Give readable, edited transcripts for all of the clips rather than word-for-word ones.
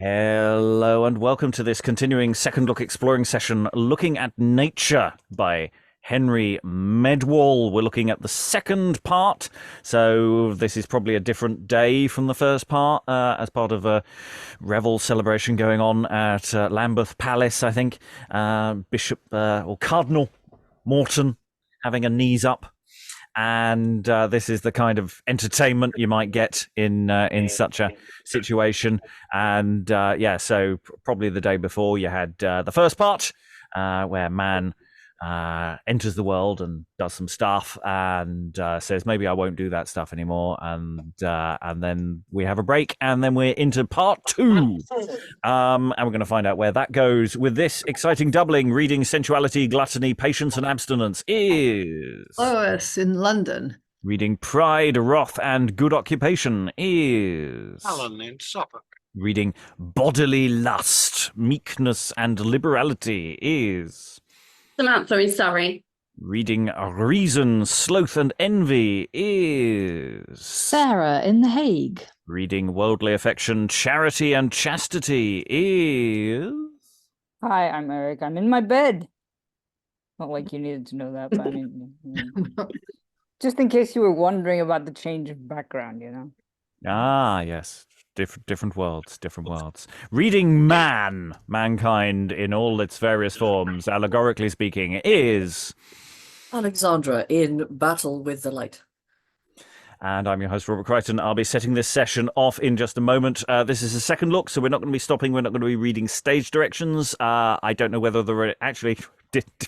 Hello and welcome to this continuing second look exploring session looking at nature by Henry Medwall. We're looking at the second part, so this is probably a different day from the first part, as part of a revel celebration going on at Lambeth Palace, I think. Bishop or Cardinal Morton having a knees up. And this is the kind of entertainment you might get in such a situation. And so probably the day before you had the first part where man enters the world and does some stuff and says maybe I won't do that stuff anymore, and then we have a break, and then we're into part two, and we're going to find out where that goes with this exciting doubling. Reading Sensuality, Gluttony, Patience and Abstinence is Lois in London. Reading Pride, Wrath and Good Occupation is Alan in Suffolk. Reading Bodily Lust, Meekness and Liberality is Samantha in Surrey. Reading Reason, Sloth and Envy is Sarah in The Hague. Reading Worldly Affection, Charity and Chastity is Hi, I'm Eric. I'm in my bed. Not like you needed to know that, but I mean, just in case you were wondering about the change of background, you know? Ah, yes. Different worlds. Reading Mankind in all its various forms, allegorically speaking, is Alexandra in Battle with the Light. And I'm your host, Robert Crighton. I'll be setting this session off in just a moment. This is a second look, so we're not going to be stopping. We're not going to be reading stage directions. I don't know whether there are actually...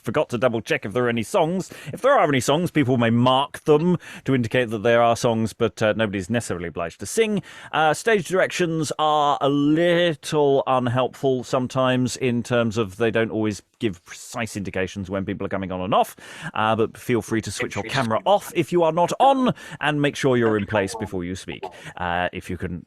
forgot to double check if there are any songs. If there are any songs, people may mark them to indicate that there are songs, but nobody's necessarily obliged to sing. Stage directions are a little unhelpful sometimes in terms of they don't always give precise indications when people are coming on and off, but feel free to switch your camera off if you are not on, and make sure you're in place before you speak. If you can,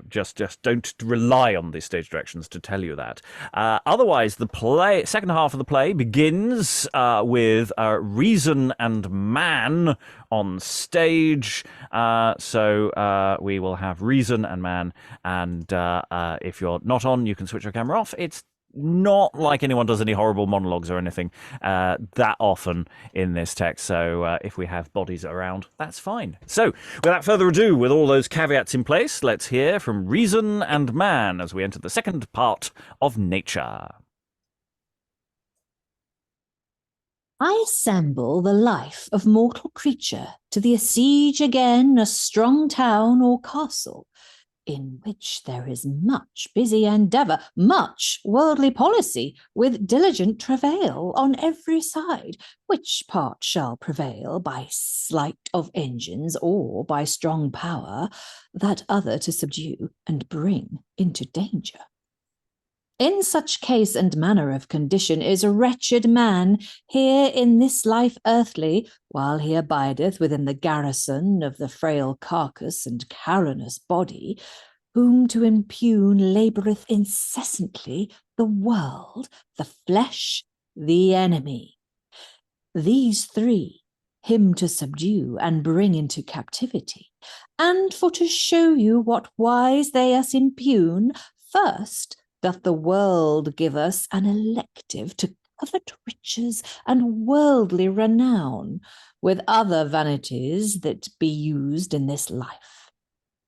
just don't rely on these stage directions to tell you that. Otherwise, the second half of the play begins with Reason and Man on stage. So we will have Reason and Man, and if you're not on, you can switch your camera off. It's not like anyone does any horrible monologues or anything that often in this text, so if we have bodies around, that's fine. So without further ado, with all those caveats in place, let's hear from Reason and Man as we enter the second part of Nature. I assemble the life of mortal creature to the assiege again a strong town or castle, in which there is much busy endeavour, much worldly policy, with diligent travail on every side, which part shall prevail by sleight of engines or by strong power, that other to subdue and bring into danger. In such case and manner of condition is a wretched man here in this life earthly, while he abideth within the garrison of the frail carcass and cavernous body, whom to impugn laboureth incessantly the world, the flesh, the enemy. These three him to subdue and bring into captivity. And for to show you what wise they us impugn, first doth the world give us an elective to covet riches and worldly renown, with other vanities that be used in this life.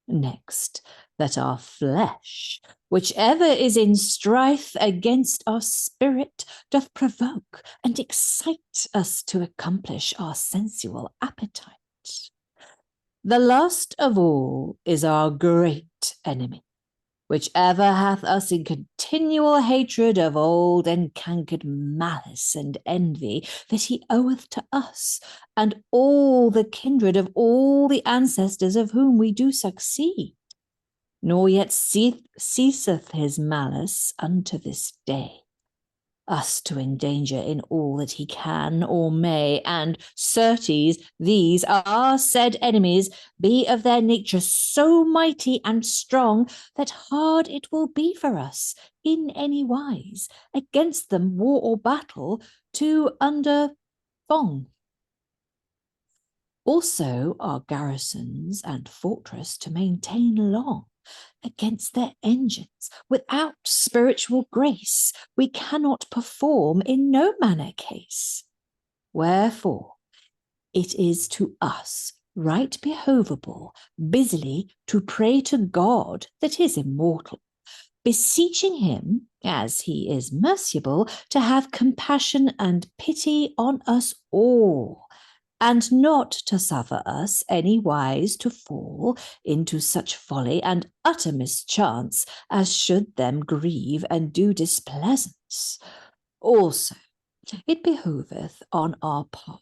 Next, that our flesh, whichever is in strife against our spirit, doth provoke and excite us to accomplish our sensual appetite. The last of all is our great enemy, which ever hath us in continual hatred of old and cankered malice and envy that he oweth to us, and all the kindred of all the ancestors of whom we do succeed. Nor yet ceaseth his malice unto this day, us to endanger in all that he can or may, and certes these our said enemies be of their nature so mighty and strong that hard it will be for us in any wise against them war or battle to underfong. Also our garrisons and fortress to maintain long, against their engines. Without spiritual grace, we cannot perform in no manner case. Wherefore, it is to us right behovable busily to pray to God that is immortal, beseeching him, as he is merciful, to have compassion and pity on us all, and not to suffer us any wise to fall into such folly and utter mischance as should them grieve and do displeasance. Also, it behoveth on our part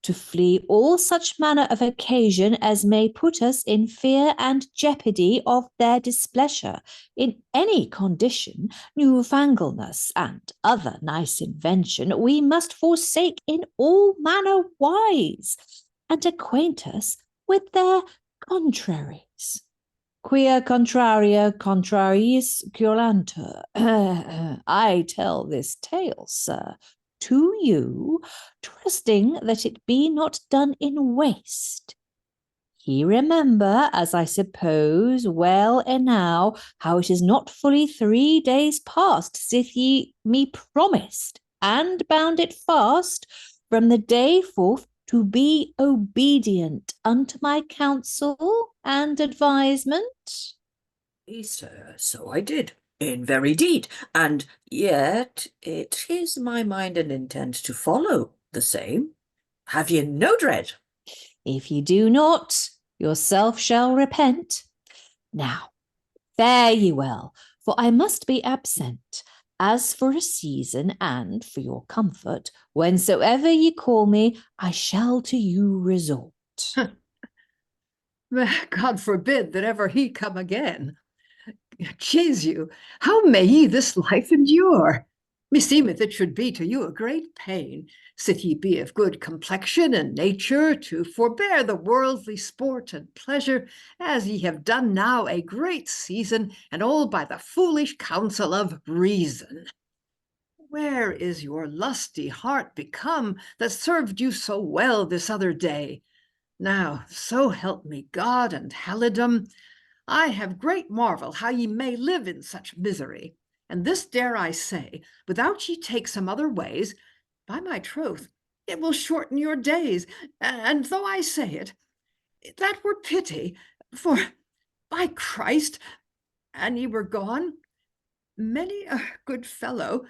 to flee all such manner of occasion as may put us in fear and jeopardy of their displeasure in any condition, newfangleness, and other nice invention we must forsake in all manner wise, and acquaint us with their contraries. Quia contraria contrariis curantur. I tell this tale, sir, to you, trusting that it be not done in waste. Ye remember, as I suppose, well enow, how it is not fully 3 days past sith ye me promised and bound it fast from the day forth to be obedient unto my counsel and advisement. Sir, so I did, in very deed, and yet it is my mind and intent to follow the same. Have ye no dread? If ye do not, yourself shall repent. Now, fare ye well, for I must be absent, as for a season, and for your comfort, whensoever ye call me, I shall to you resort. God forbid that ever he come again. Jesu, how may ye this life endure? Meseemeth it should be to you a great pain, sith ye be of good complexion and nature, to forbear the worldly sport and pleasure, as ye have done now a great season, and all by the foolish counsel of reason. Where is your lusty heart become that served you so well this other day? Now, so help me God and Halidom, I have great marvel how ye may live in such misery. And this dare I say, without ye take some other ways, by my troth, it will shorten your days. And though I say it, that were pity, for by Christ, an ye were gone, many a good fellow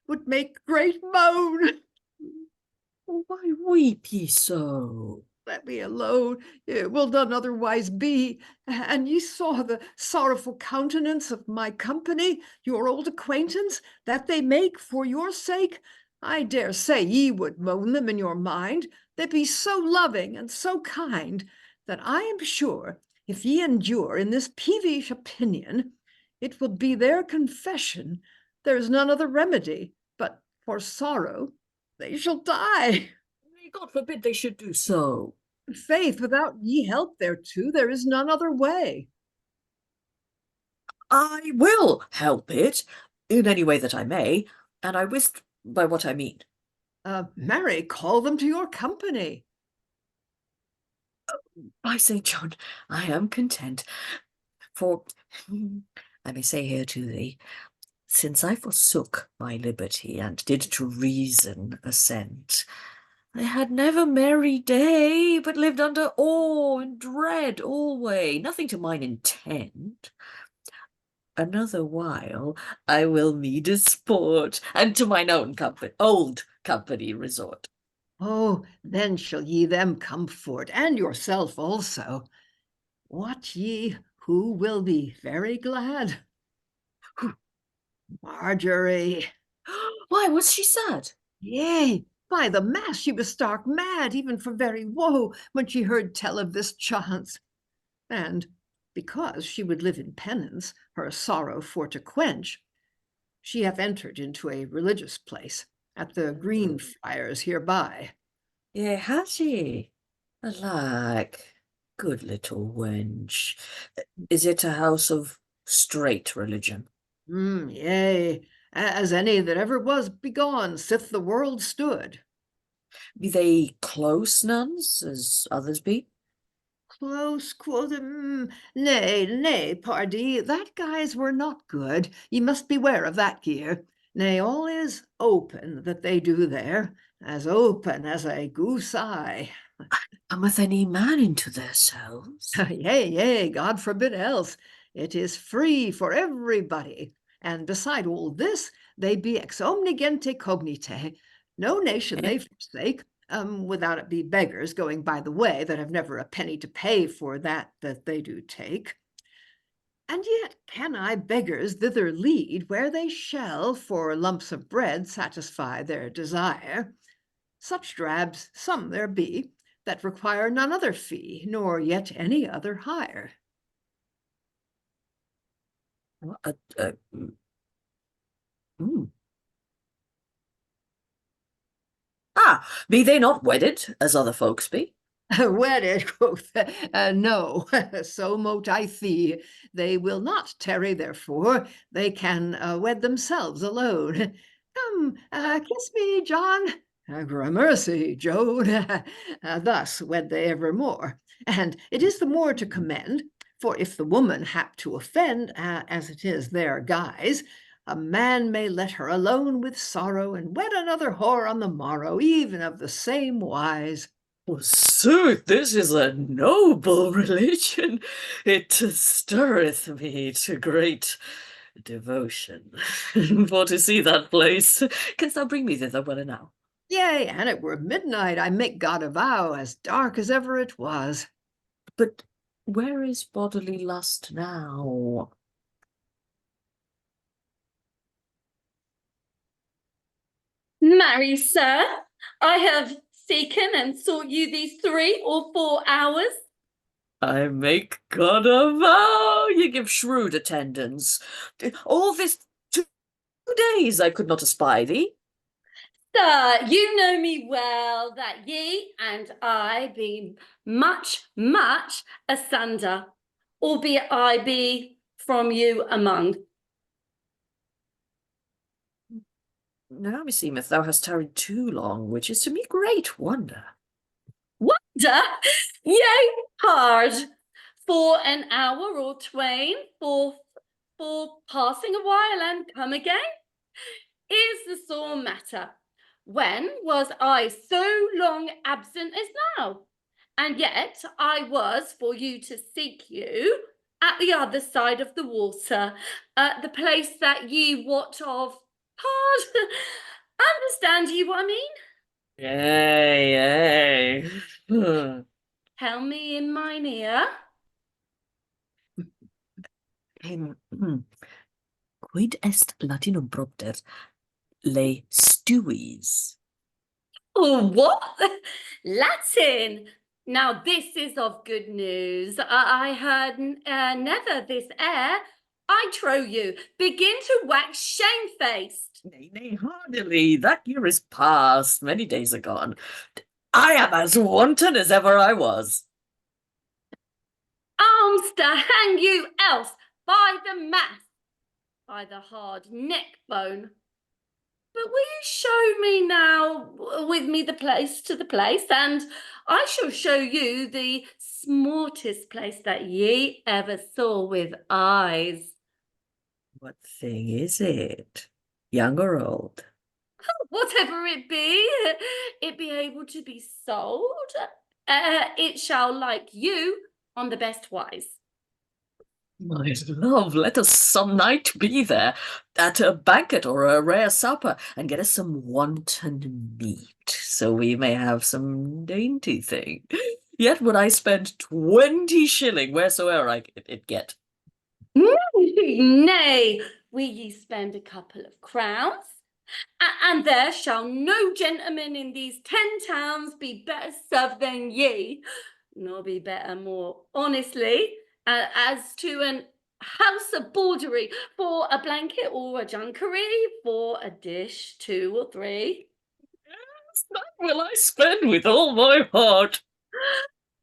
would make great moan. Why weep ye so? Let me alone, it will none otherwise be. And ye saw the sorrowful countenance of my company, your old acquaintance, that they make for your sake. I dare say ye would moan them in your mind. They be so loving and so kind, that I am sure, if ye endure in this peevish opinion, it will be their confession. There is none other remedy, but for sorrow they shall die. God forbid they should do so. Faith, without ye help thereto, there is none other way. I will help it, in any way that I may, and I wist by what I mean. Marry, call them to your company. By St. John, I am content, for I may say here to thee, since I forsook my liberty and did to reason assent, I had never merry day, but lived under awe and dread alway, nothing to mine intent. Another while I will me disport, and to mine own old company resort. Oh, then shall ye them comfort, and yourself also. Wot ye who will be very glad? Marjorie. Why, was she sad? Yea, by the mass, she was stark mad, even for very woe, when she heard tell of this chance. And because she would live in penance, her sorrow for to quench, she hath entered into a religious place at the Green Friars hereby. Yea, has she? Alack, good little wench. Is it a house of straight religion? Yea, as any that ever was begone, sith the world stood. Be they close nuns, as others be? Close quoted. Nay, nay, pardie, that guise were not good. Ye must beware of that gear. Nay, all is open that they do there, as open as a goose eye. Cometh any man into their cells? Yea, yea, God forbid else. It is free for everybody. And beside all this, they be ex omnigente cognite. No nation they forsake, without it be beggars going by the way that have never a penny to pay for that they do take. And yet can I beggars thither lead, where they shall for lumps of bread satisfy their desire? Such drabs some there be, that require none other fee, nor yet any other hire. Be they not wedded, as other folks be? Wedded, quoth, no, so mote I thee. They will not tarry, therefore, they can wed themselves alone. Come, kiss me, John. Gramercy, Joan. Thus wed they evermore. And it is the more to commend, for if the woman hap to offend, as it is their guise, a man may let her alone with sorrow, and wed another whore on the morrow, even of the same wise. Sooth, this is a noble religion. It stirreth me to great devotion. For to see that place, canst thou bring me thither well enow? Yea, and it were midnight, I make God avow, as dark as ever it was. But where is bodily lust now? Marry, sir, I have seeken and sought you these 3 or 4 hours. I make God avow ye give shrewd attendance. All this 2 days I could not espy thee. Sir, you know me well, that ye and I be much, much asunder, albeit I be from you among. Now meseemeth thou hast tarried too long, which is to me great wonder. Wonder, yea, hard, for an hour or twain, for passing a while and come again, is the sore matter. When was I so long absent as now? And yet I was for you to seek you at the other side of the water, at the place that ye wot of. Hard, understand ye what I mean? Yea, yea. Tell me in mine ear. Quid est Latinum propter le stuis? Oh, what? Latin. Now this is of good news. I heard never this air. I trow you, begin to wax shamefaced. Nay, nay, hardily. That year is past, many days agone. I am as wanton as ever I was. Arms to hang you else, by the mass, by the hard neck bone. But will you show me now with me the place to the place, and I shall show you the smartest place that ye ever saw with eyes. What thing is it? Young or old? Whatever it be able to be sold. It shall like you on the best wise. My love, let us some night be there, at a banquet or a rare supper, and get us some wanton meat, so we may have some dainty thing. Yet would I spend 20 shilling wheresoever I it get. Nay, will ye spend a couple of crowns? And there shall no gentleman in these 10 towns be better served than ye, nor be better more honestly, as to an house of Bodily, for a blanket or a junkery, for a dish 2 or 3. Yes, that will I spend with all my heart.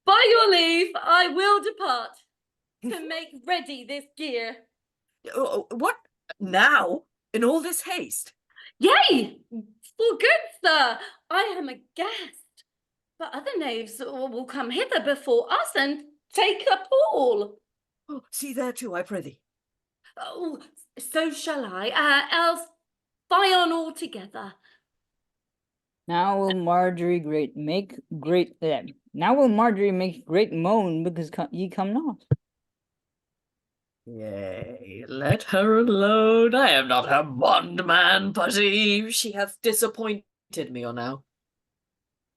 By your leave, I will depart to make ready this gear. What? Now? In all this haste? Yea, for good, sir, I am aghast. But other knaves will come hither before us, and take up all. Oh, see there too, I prithee. Oh, so shall I, else fie on all together. Now will Marjorie now will Marjorie make great moan because ye come not. Yea, let her alone. I am not her bondman, putty. She hath disappointed me or now.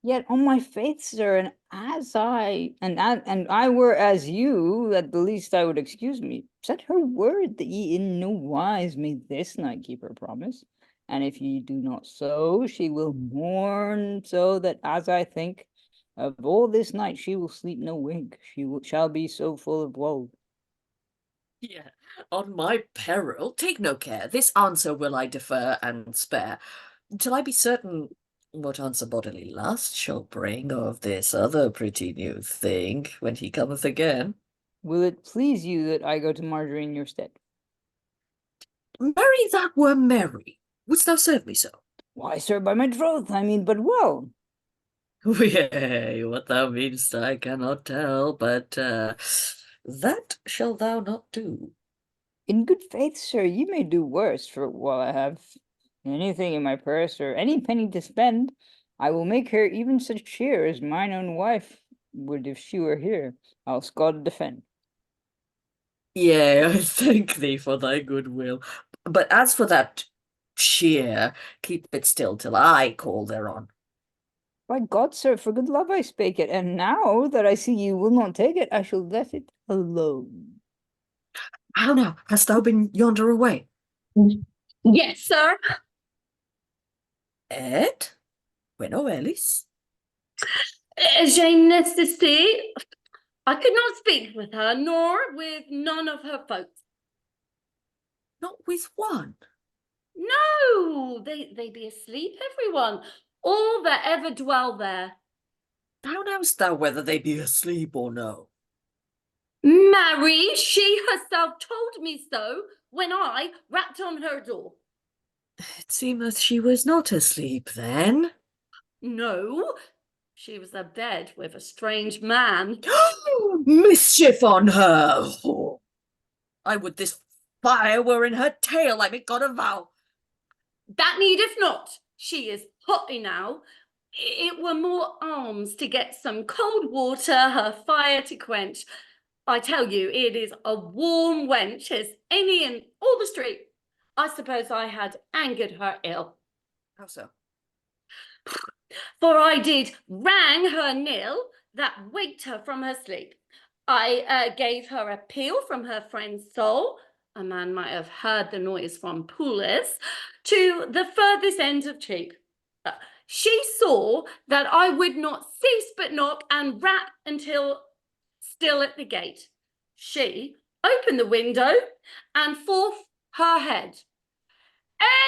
Yet on my faith, sir, and I were as you, at the least I would excuse me. Set her word that ye in no wise may this night keep her promise. And if ye do not so, she will mourn so that, as I think, of all this night she will sleep no wink. Shall be so full of woe. Yeah, on my peril, take no care. This answer will I defer and spare, till I be certain what answer Bodily last shall bring of this other pretty new thing when he cometh again. Will it please you that I go to Marjorie in your stead? Marry, that were merry. Wouldst thou serve me so? Why, sir, by my troth, I mean but well. Yea, what thou meanest I cannot tell, but that shall thou not do. In good faith, sir, you may do worse, for while I have anything in my purse or any penny to spend, I will make her even such cheer as mine own wife would if she were here, else God defend. Yea, I thank thee for thy goodwill. But as for that cheer, keep it still till I call thereon. By God, sir, for good love I spake it, and now that I see you will not take it, I shall let it alone. How now? Hast thou been yonder away? Yes, sir. Et? Bueno, Elis? J'ai nécessité. I could not speak with her, nor with none of her folks. Not with one? No, they be asleep, everyone, all that ever dwell there. How knowest thou whether they be asleep or no? Marry, she herself told me so when I rapped on her door. It seemeth she was not asleep then. No, she was abed with a strange man. Mischief on her! I would this fire were in her tail, I make God avow. That needeth not. She is hot enow. It were more alms to get some cold water, her fire to quench. I tell you, it is a warm wench as any in all the street. I suppose I had angered her ill. How so? For I did rang her nil that waked her from her sleep. I gave her a peal from her friend's soul, a man might have heard the noise from Poulis, to the furthest end of Cheap. She saw that I would not cease but knock and rap until still at the gate. She opened the window and forth her head.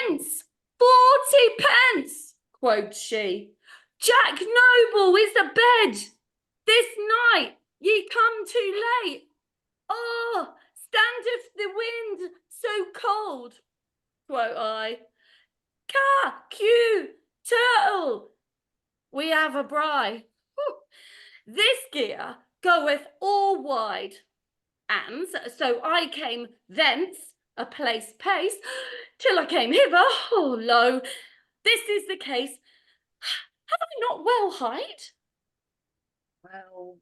"Ence, 40 pence," quoth she. "Jack Noble is abed. This night ye come too late. Oh, standeth the wind so cold," quoth I. "Q, turtle, we have a bry. This gear goeth all wide, and so I came thence a place pace till I came hither. Oh, lo, this is the case. Have I not well hide?" Well,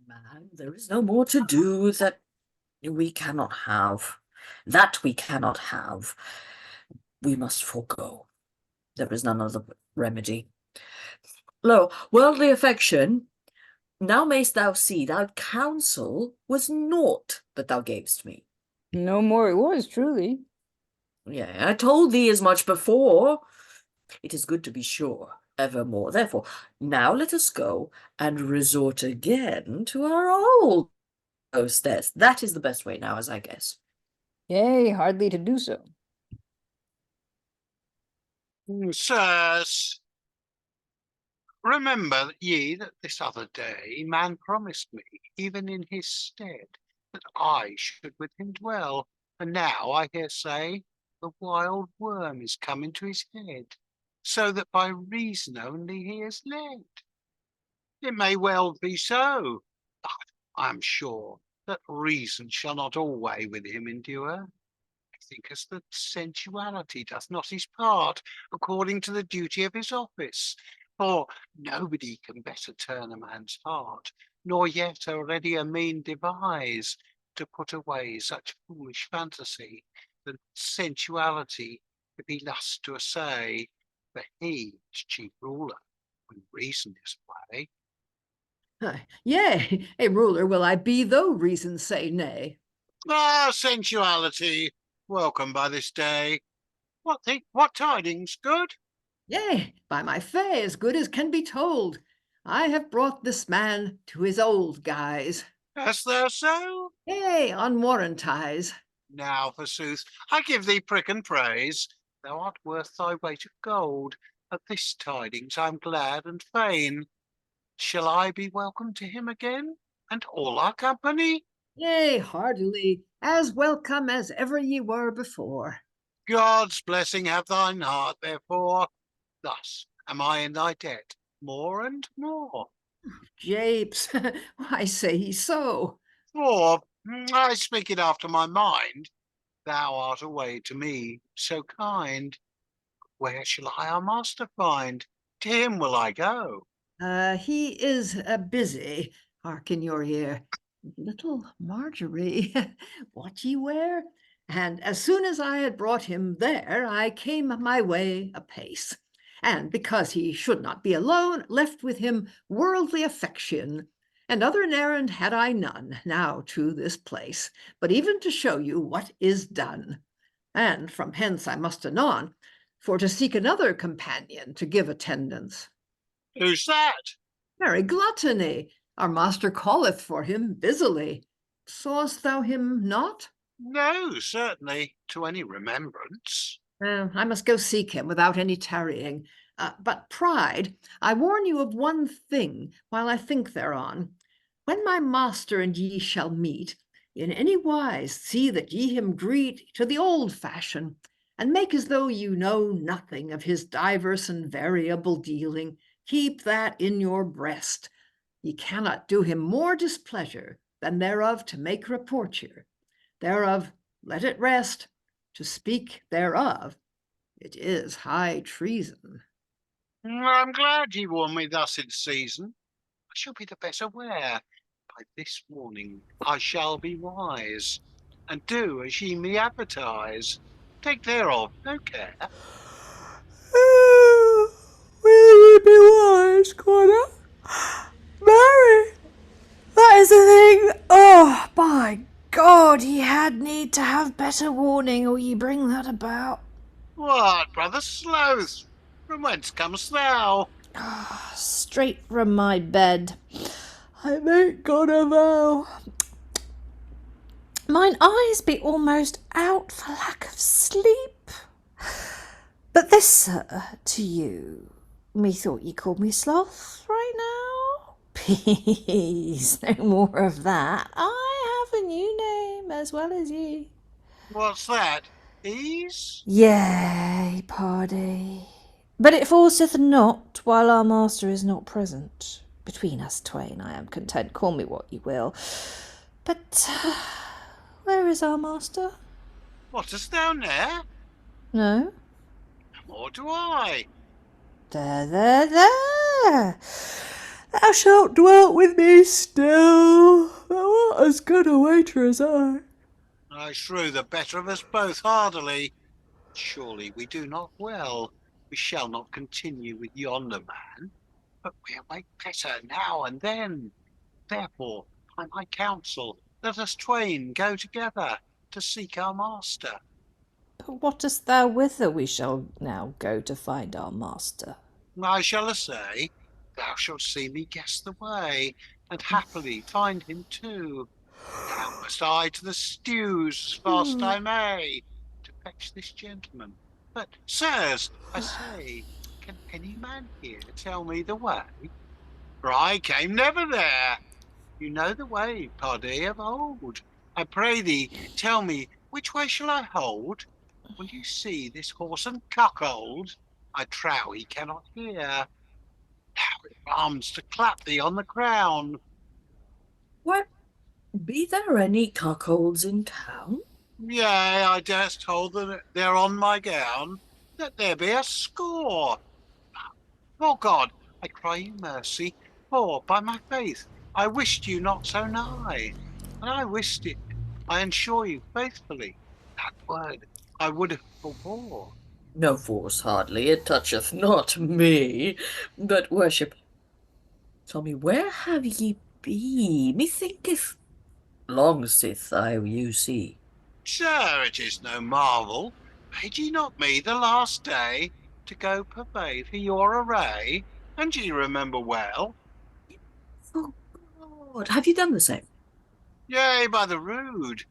man, there is no more to do that we cannot have. That we cannot have. We must forego. There is none other remedy. Lo, worldly affection, now mayst thou see thy counsel was naught that thou gavest me. No more it was, truly. Yea, I told thee as much before. It is good to be sure, evermore. Therefore, now let us go and resort again to our old hostess. That is the best way now, as I guess. Yea, hardly to do so. Sirs, remember ye that this other day man promised me, even in his stead, that I should with him dwell, and now I hear say the wild worm is come into his head, so that by reason only he is led. It may well be so, but I am sure that reason shall not alway with him endure. I think as that sensuality doth not his part according to the duty of his office. For nobody can better turn a man's heart, nor yet a readier mean devise to put away such foolish fantasy than sensuality, if he lust to essay, for he is chief ruler when reason is away. Yea, a ruler will I be, though reason say nay. Ah, sensuality, welcome by this day. What tidings, good? Yea, by my fay, as good as can be told. I have brought this man to his old guise. Hast thou so? Yea, on warranties. Now, forsooth, I give thee prick and praise. Thou art worth thy weight of gold. At this tidings I'm glad and fain. Shall I be welcome to him again, and all our company? Yea, heartily, as welcome as ever ye were before. God's blessing have thine heart, therefore. Thus am I in thy debt, more and more. Japes, why say ye so? For, I speak it after my mind, thou art away to me so kind. Where shall I our master find? To him will I go. He is busy. Hark in your ear. Little Marjorie, what ye wear? And as soon as I had brought him there, I came my way apace. And because he should not be alone, left with him worldly affection. And other errand had I none now to this place, but even to show you what is done. And from hence I must anon, for to seek another companion to give attendance. Who's that? Very Gluttony, our master calleth for him busily. Sawest thou him not? No, certainly, to any remembrance. I must go seek him without any tarrying. But pride, I warn you of one thing while I think thereon. When my master and ye shall meet, in any wise see that ye him greet to the old fashion, and make as though you know nothing of his diverse and variable dealing. Keep that in your breast. Ye cannot do him more displeasure than thereof to make reporture. Thereof let it rest. To speak thereof, it is high treason. I'm glad ye warn me thus in season. I shall be the better ware. By this warning I shall be wise, and do as ye me advertise. Take thereof no care. Will you be wise, Connor? Mary, that is the thing. Oh, by God, ye had need to have better warning, or ye bring that about. What, brother Sloth? From whence comest thou? Straight from my bed. I make God a vow. Mine eyes be almost out for lack of sleep. But this, sir, to you, methought ye called me Sloth right now. Peace, no more of that. I have a new name as well as ye. What's that? Ease? Yea, pardy. But it forceth not while our master is not present. Between us twain I am content, call me what ye will. But where is our master? Wottest thou ne'er? No? Nor do I. There. Thou shalt dwell with me still. Thou art as good a waiter as I. I shrew the better of us both heartily. Surely we do not well. We shall not continue with yonder man, but we'll make better now and then. Therefore, by my counsel, let us twain go together to seek our master. But wottest thou whither we shall now go to find our master? I shall essay. Thou shalt see me guess the way, and happily find him too. Now must I to the stews as fast I may, to fetch this gentleman. But, sirs, I say, can any man here tell me the way? For I came never there. You know the way, Paddy, of old. I pray thee, tell me, which way shall I hold? Will you see this whoreson cuckold? I trow he cannot hear. Now it arms to clap thee on the crown. What Be there any cuckolds in town? Yea, I durst hold them there on my gown, that there be a score. For God, I cry you mercy, for, by my faith, I wished you not so nigh. And I wished it, I ensure you faithfully, that word I would have forbore. No force hardly, it toucheth not me, but worship. Tell me, where have ye been? Methinketh long sith I you see. Sir, it is no marvel. Paid ye not me the last day to go purvey for your array? And ye remember well? For God, have you done the same? Yea, by the rood.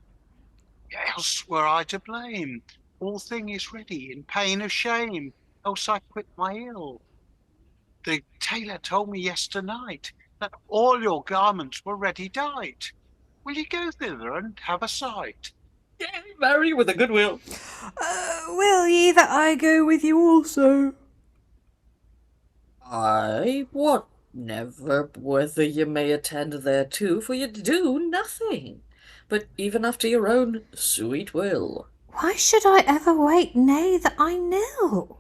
Else were I to blame. All thing is ready in pain of shame, else I quit my ill. The tailor told me yesternight that all your garments were ready dight. Will ye go thither and have a sight? Yea, marry with a good will. Will ye that I go with you also? Aye, what never whether ye may attend thereto, for ye do nothing, but even after your own sweet will. Why should I ever wait, nay, that I nill?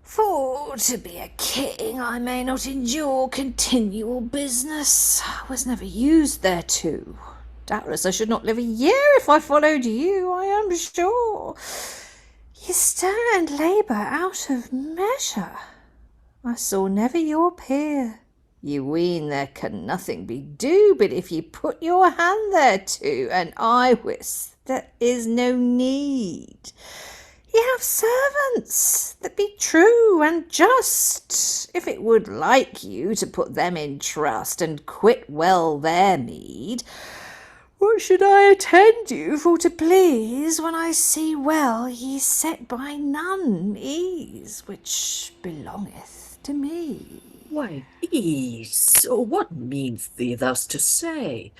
For to be a king I may not endure continual business. I was never used thereto. Doubtless I should not live a year if I followed you, I am sure. Ye stir and labour out of measure. I saw never your peer. Ye ween there can nothing be do, but if ye put your hand thereto, and I wis there is no need. Ye have servants that be true and just, if it would like you to put them in trust and quit well their meed. What should I attend you for to please, when I see well ye set by none ease, which belongeth to me? Why, ease, what means thee thus to say?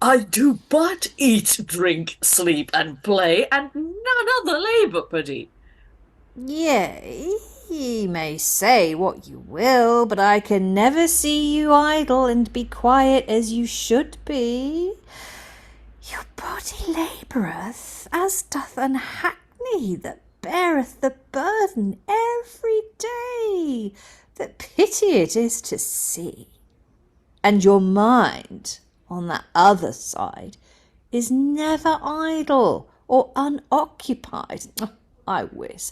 I do but eat, drink, sleep, and play, and none other labour, pardie. Yea, ye may say what you will, but I can never see you idle and be quiet as you should be. Your body laboureth, as doth an hackney that beareth the burden every day, that pity it is to see. And your mind, on that other side, is never idle or unoccupied. I wis.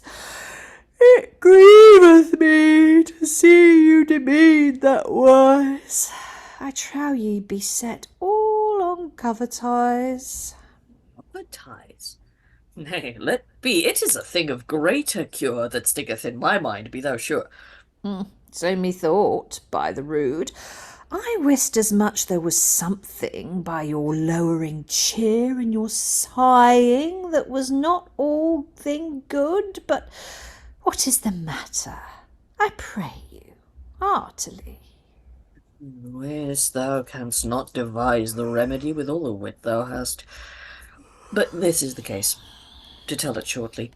It grieveth me to see you demean that wise. I trow ye be set all on cover ties. Cover ties? Nay, let be, it is a thing of greater cure that sticketh in my mind, be thou sure. So methought, by the rood. I wist as much there was something by your lowering cheer and your sighing that was not all thing good, but what is the matter? I pray you, heartily. Wis, thou canst not devise the remedy with all the wit thou hast. But this is the case, to tell it shortly.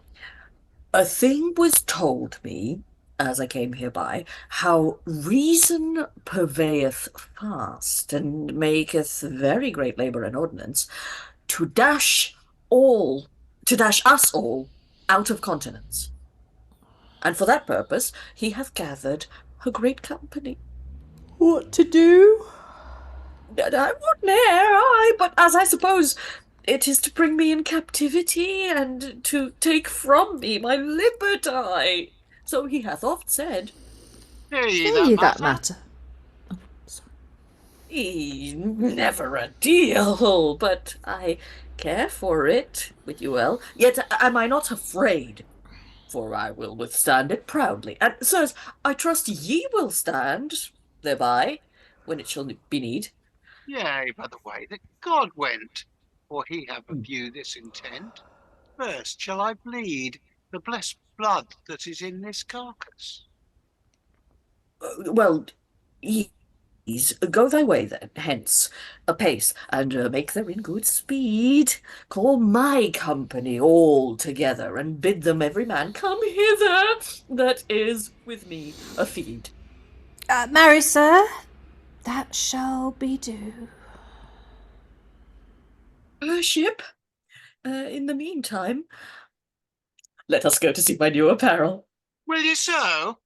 A thing was told me, as I came hereby, how reason purveyeth fast, and maketh very great labour and ordinance, to dash us all out of continence. And for that purpose he hath gathered a great company. What to do? I would ne'er, but as I suppose it is to bring me in captivity, and to take from me my liberty. So he hath oft said. Hear ye Hear you that matter? He never a deal, but I care for it, wit you well. Yet am I not afraid, for I will withstand it proudly. And, sirs, I trust ye will stand thereby, when it shall be need. Yea, by the way that God went, for he have a view this intent. First shall I bleed the blessed blood that is in this carcass. Well, ease, go thy way then, hence, apace, and make therein good speed. Call my company all together, and bid them every man come hither that is with me afeed. Marry, sir, that shall be due. Worship, in the meantime, let us go to see my new apparel. Will you so?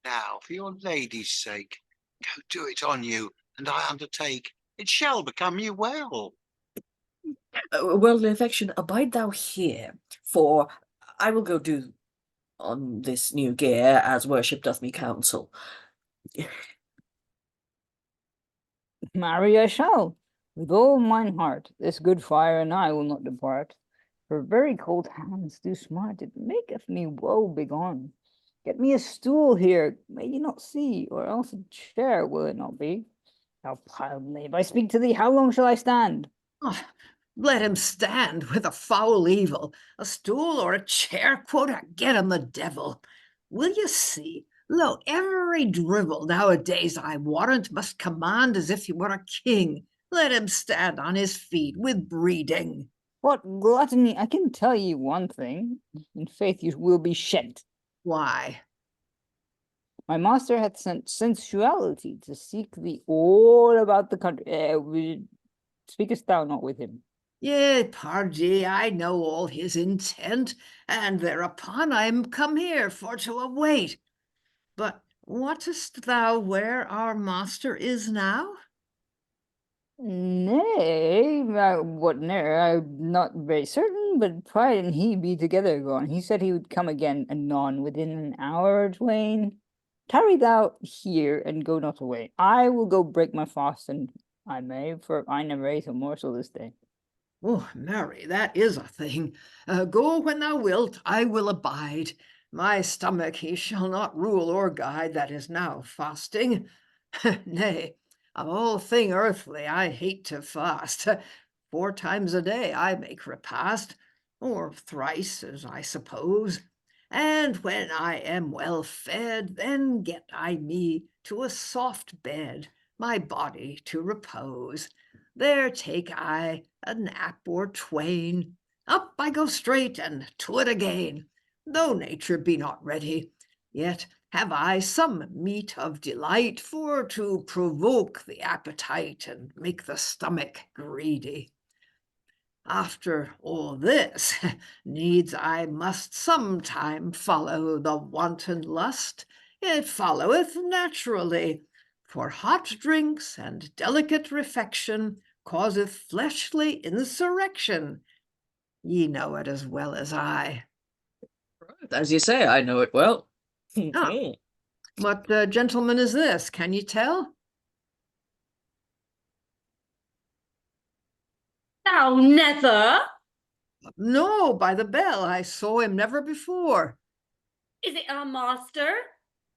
Now, for your lady's sake, go do it on you, and I undertake it shall become you well. Well, affection, abide thou here, for I will go do on this new gear as worship doth me counsel. Marry I shall, with all mine heart. This good fire and I will not depart. For very cold hands do smart, it maketh me woe begone. Get me a stool here, may ye not see, or else a chair will it not be? Thou piled knave, I speak to thee, how long shall I stand? Oh, let him stand with a foul evil. A stool or a chair, quota, get him the devil. Will you see? Lo, every drivel nowadays, I warrant, must command as if he were a king. Let him stand on his feet with breeding. What gluttony, I can tell you one thing, in faith you will be shed. Why? My master hath sent Sensuality to seek thee all about the country. Speakest thou not with him? Yea, pardie, I know all his intent, and thereupon I am come here for to await. But wottest thou where our master is now? Nay, what ne'er, I'm not very certain, but Pride and he be together gone. He said he would come again anon within an hour or twain. Tarry thou here and go not away. I will go break my fast, and I may, for I never ate a morsel this day. Oh, marry, that is a thing. Go when thou wilt, I will abide. My stomach he shall not rule or guide that is now fasting. Nay, of all thing earthly, I hate to fast. 4 times a day I make repast, or thrice, as I suppose. And when I am well fed, then get I me to a soft bed, my body to repose. There take I a nap or twain. Up I go straight, and to it again. Though nature be not ready, yet have I some meat of delight for to provoke the appetite and make the stomach greedy. After all this, needs I must sometime follow the wanton lust. It followeth naturally, for hot drinks and delicate refection causeth fleshly insurrection. Ye know it as well as I. As you say, I know it well. Ah. What gentleman is this? Can you tell? Thou never? No, by the bell, I saw him never before. Is it our master?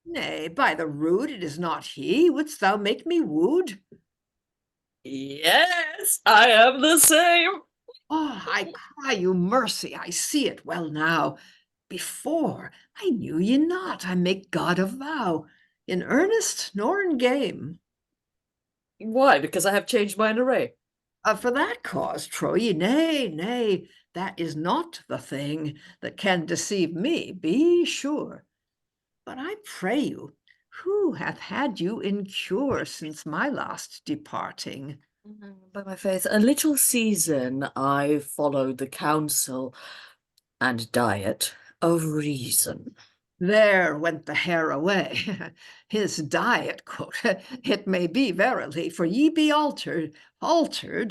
Nay, by the rood, it is not he. Wouldst thou make me wooed? Yes, I am the same. Oh, I cry you mercy, I see it well now. Before, I knew ye not, I make God a vow, in earnest nor in game. Why? Because I have changed mine array. For that cause, trow ye, nay, that is not the thing that can deceive me, be sure. But I pray you, who hath had you in cure since my last departing? By my faith, a little season I followed the counsel and diet of reason. There went the hair away. His diet, quote, it may be verily, for ye be altered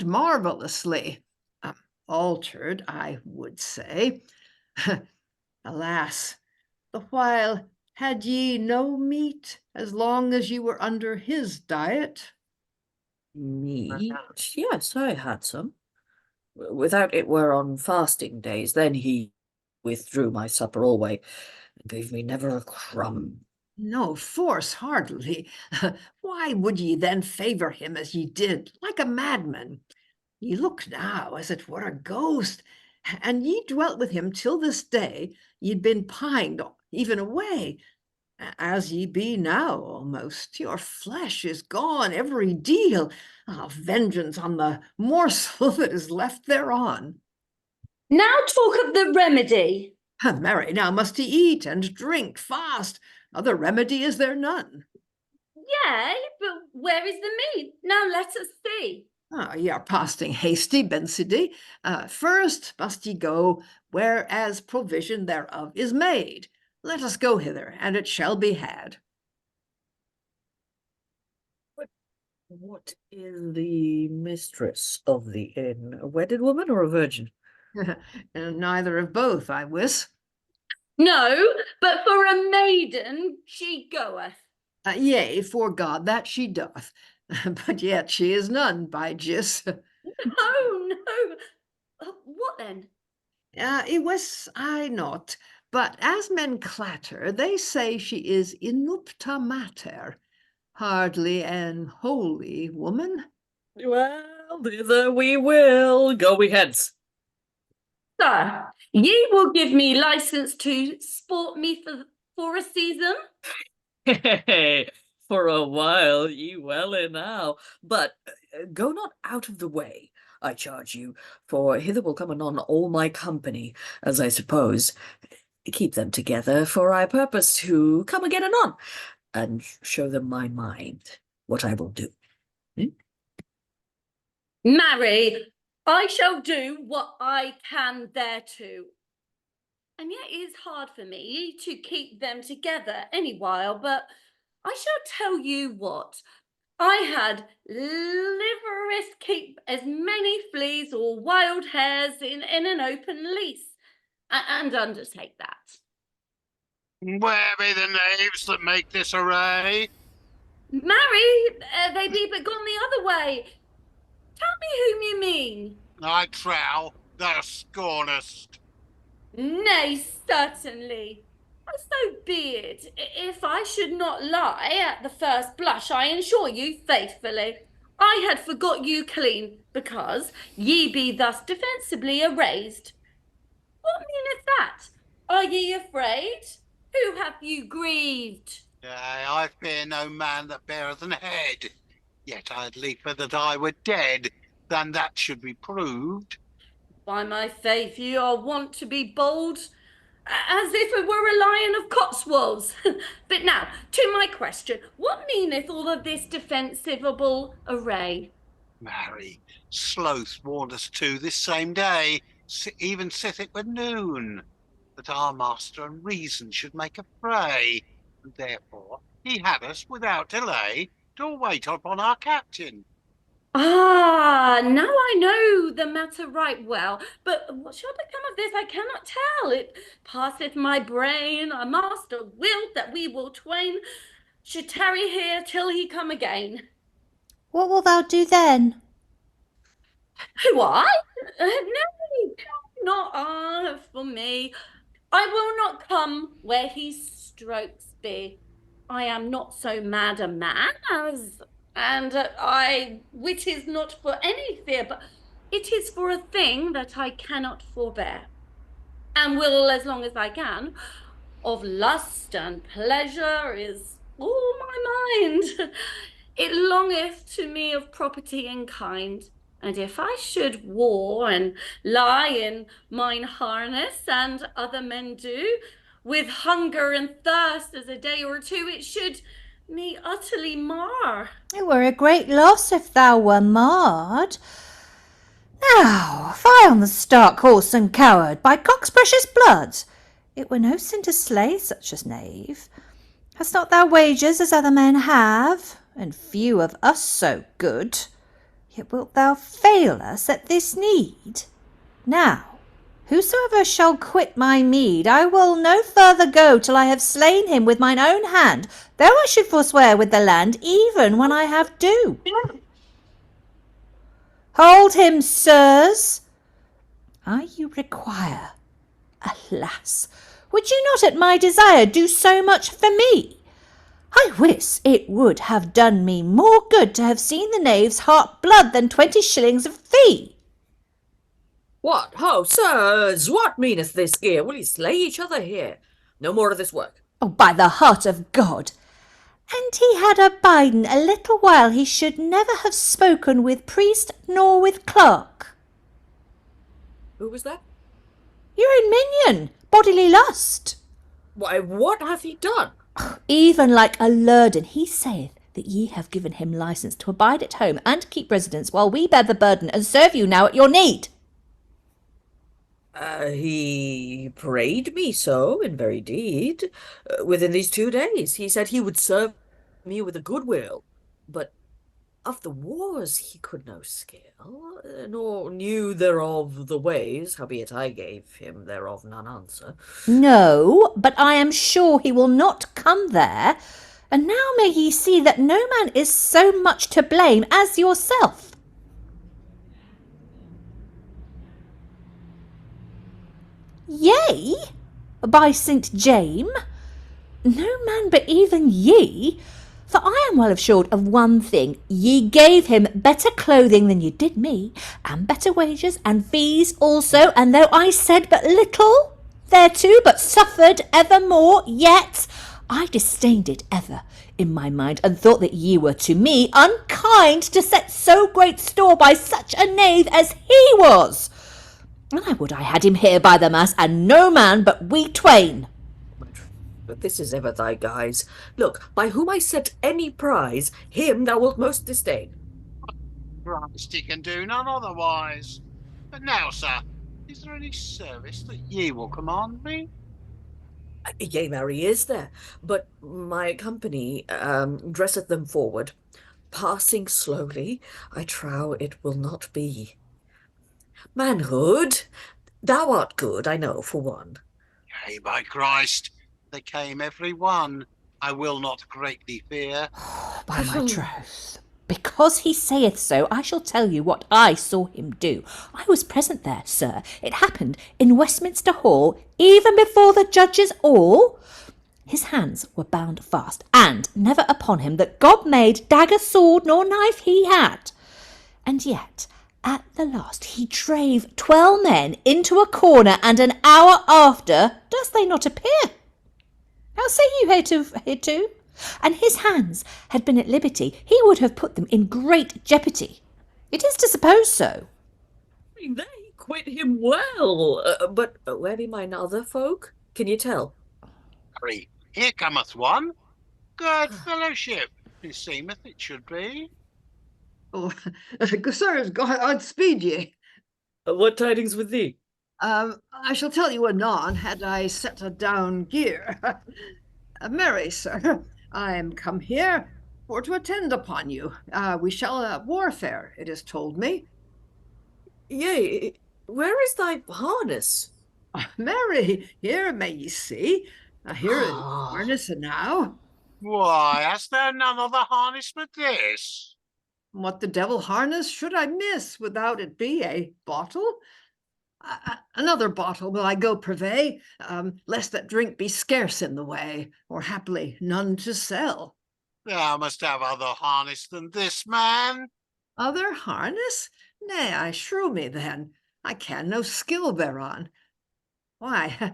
marvelously. Altered, I would say. Alas, the while had ye no meat as long as ye were under his diet? Meat? Yes, I had some. Without it were on fasting days, then he withdrew my supper alway, and gave me never a crumb. No force, hardly. Why would ye then favor him as ye did, like a madman? Ye look now as it were a ghost, and ye dwelt with him till this day. Ye'd been pined even away, as ye be now almost. Your flesh is gone every deal. Vengeance on the morsel that is left thereon. Now talk of the remedy. Marry, now must he eat and drink fast. Other remedy is there none. Yea, but where is the meat? Now let us see. Ye are passing hasty, Bensidy. First must ye go, whereas provision thereof is made. Let us go hither, and it shall be had. What is the mistress of the inn? A wedded woman or a virgin? Neither of both, I wis. No, but for a maiden she goeth. Yea, for God, that she doth. But yet she is none, by Jis. Oh, no. What then? It was I not, but as men clatter, they say she is inupta mater, hardly an holy woman. Well, thither we will. Go we hence. Sir, ye will give me license to sport me for a season? For a while ye well enow, but go not out of the way, I charge you, for hither will come anon all my company, as I suppose. Keep them together, for I purpose to come again anon, and show them my mind, what I will do. Marry, I shall do what I can thereto. And yet it is hard for me to keep them together any while, but I shall tell you what. I had liverist keep as many fleas or wild hares in an open lease, and undertake that. Where be the knaves that make this array? Marry, they be but gone the other way. Tell me whom you mean. I trow thou scornest. Nay, certainly. So be it. If I should not lie at the first blush, I assure you faithfully, I had forgot you clean, because ye be thus defensibly erased. What meaneth that? Are ye afraid? Who hath you grieved? Yea, I fear no man that beareth an head. Yet I'd liefer that I were dead than that should be proved. By my faith, ye are wont to be bold, as if it were a lion of Cotswolds. But now, to my question, what meaneth all of this defensivable array? Marry, Sloth warned us too this same day, even sith it were noon, that our master and reason should make a fray, and therefore he had us without delay to wait upon our captain. Ah, now I know the matter right well, but what shall become of this I cannot tell. It passeth my brain. Our master willed that we will twain should tarry here till he come again. What wilt thou do then? Who, I? Nay, not for me. I will not come where he strokes be. I am not so mad a man as... And which is not for any fear, but it is for a thing that I cannot forbear, and will, as long as I can, of lust and pleasure is all my mind. It longeth to me of property and kind, and if I should war and lie in mine harness, and other men do, with hunger and thirst as a day or two, it should me utterly mar. It were a great loss if thou were marred. Now, fie on the stark horse and coward, by cock's precious blood! It were no sin to slay such a knave. Hast not thou wages as other men have, and few of us so good? Yet wilt thou fail us at this need? Now, whosoever shall quit my meed, I will no further go till I have slain him with mine own hand, though I should forswear with the land, even when I have due. Hold him, sirs. You require. Alas, would you not at my desire do so much for me? I wis it would have done me more good to have seen the knave's heart blood than 20 shillings of fee. What, ho, sirs, what meaneth this here? Will ye slay each other here? No more of this work. Oh, by the heart of God! And he had abiden a little while he should never have spoken with priest nor with clerk. Who was that? Your own minion, Bodily Lust. Why, what hath he done? Even like a lurden, he saith that ye have given him license to abide at home and keep residence while we bear the burden and serve you now at your need. He prayed me so, in very deed. Within these 2 days, he said he would serve me with a good will. But of the wars he could no skill, nor knew thereof the ways, howbeit I gave him thereof none answer. No, but I am sure he will not come there. And now may ye see that no man is so much to blame as yourself. Yea, by St. James, no man but even ye, for I am well assured of one thing, ye gave him better clothing than ye did me, and better wages and fees also, and though I said but little thereto, but suffered evermore, yet I disdained it ever in my mind, and thought that ye were to me unkind to set so great store by such a knave as he was. And I would I had him here by the mass, and no man but we twain. But this is ever thy guise. Look, by whom I set any prize, him thou wilt most disdain. Christ, he can do none otherwise. But now, sir, is there any service that ye will command me? Yea, marry, is there, but my company dresseth them forward. Passing slowly, I trow it will not be. Manhood, thou art good, I know, for one. Yea, by Christ, they came every one. I will not greatly fear. By my troth, because he saith so, I shall tell you what I saw him do. I was present there, sir. It happened in Westminster Hall, even before the judges all. His hands were bound fast, and never upon him that God made dagger, sword, nor knife he had. And yet, at the last, he drave 12 men into a corner, and an hour after does they not appear? How say you hereto? And his hands had been at liberty, he would have put them in great jeopardy. It is to suppose so. They quit him well, but where be mine other folk? Can you tell? Harry, here cometh one. Good fellowship, it seemeth it should be. Oh, sirs, God speed ye. What tidings with thee? I shall tell you anon, had I set a down gear. Marry, sir, I am come here for to attend upon you. We shall warfare, it is told me. Yea, where is thy harness? Marry, here may ye see. Here is harness now. Why, hast thou none other harness but this? What the devil harness should I miss without it be a bottle? Another bottle will I go purvey, lest that drink be scarce in the way, or haply none to sell. Thou must have other harness than this, man. Other harness? Nay, I shrew me then. I can no skill thereon. Why,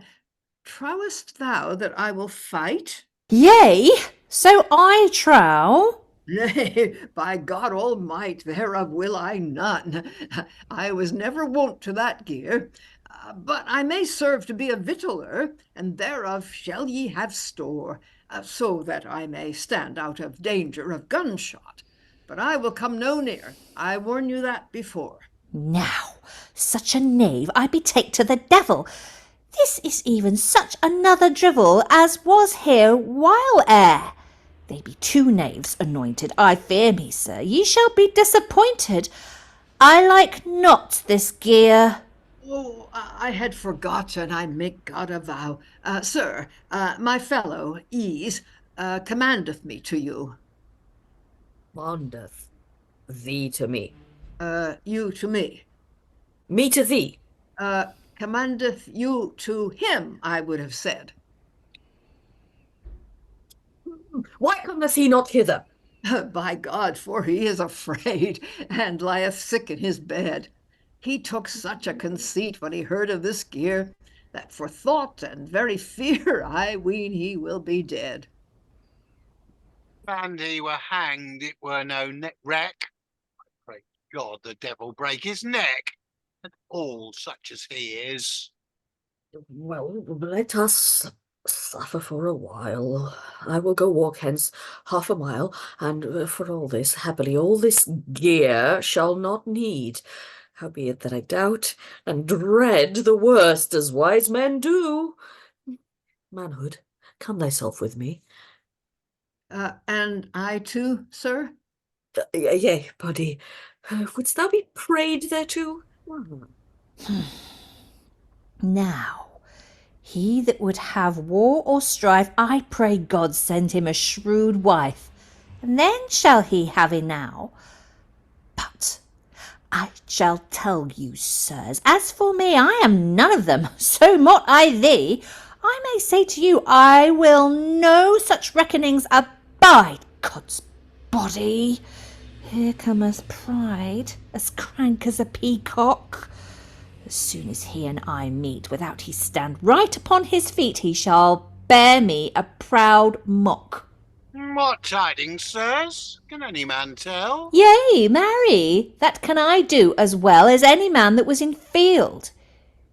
trowest thou that I will fight? Yea, so I trow. Nay, by God Almighty, thereof will I none. I was never wont to that gear. But I may serve to be a victualler, and thereof shall ye have store, so that I may stand out of danger of gunshot. But I will come no near. I warn you that before. Now, such a knave I betake to the devil. This is even such another drivel as was here while ere. They be 2 knaves anointed. I fear me, sir, ye shall be disappointed. I like not this gear. Oh, I had forgotten, I make God a vow. Sir, my fellow, Ease, commandeth me to you. Commandeth thee to me. You to me. Me to thee. Commandeth you to him, I would have said. Why cometh he not hither? By God, for he is afraid, and lieth sick in his bed. He took such a conceit when he heard of this gear, that for thought and very fear, I ween he will be dead. And he were hanged, it were no wreck. I pray God the devil break his neck, and all such as he is. Well, let us Suffer for a while. I will go walk hence 1/2 mile, and for all this, happily, all this gear shall not need. Howbeit that I doubt and dread the worst, as wise men do. Manhood, come thyself with me. And I too, sir? Yea, body. Wouldst thou be prayed thereto? Now, he that would have war or strife, I pray God send him a shrewd wife, and then shall he have enow. But I shall tell you, sirs, as for me, I am none of them, so mot I thee. I may say to you, I will no such reckonings abide. God's body, here cometh pride, as crank as a peacock. As soon as he and I meet, without he stand right upon his feet, he shall bear me a proud mock. What tidings, sirs? Can any man tell? Yea, marry, that can I do as well as any man that was in field.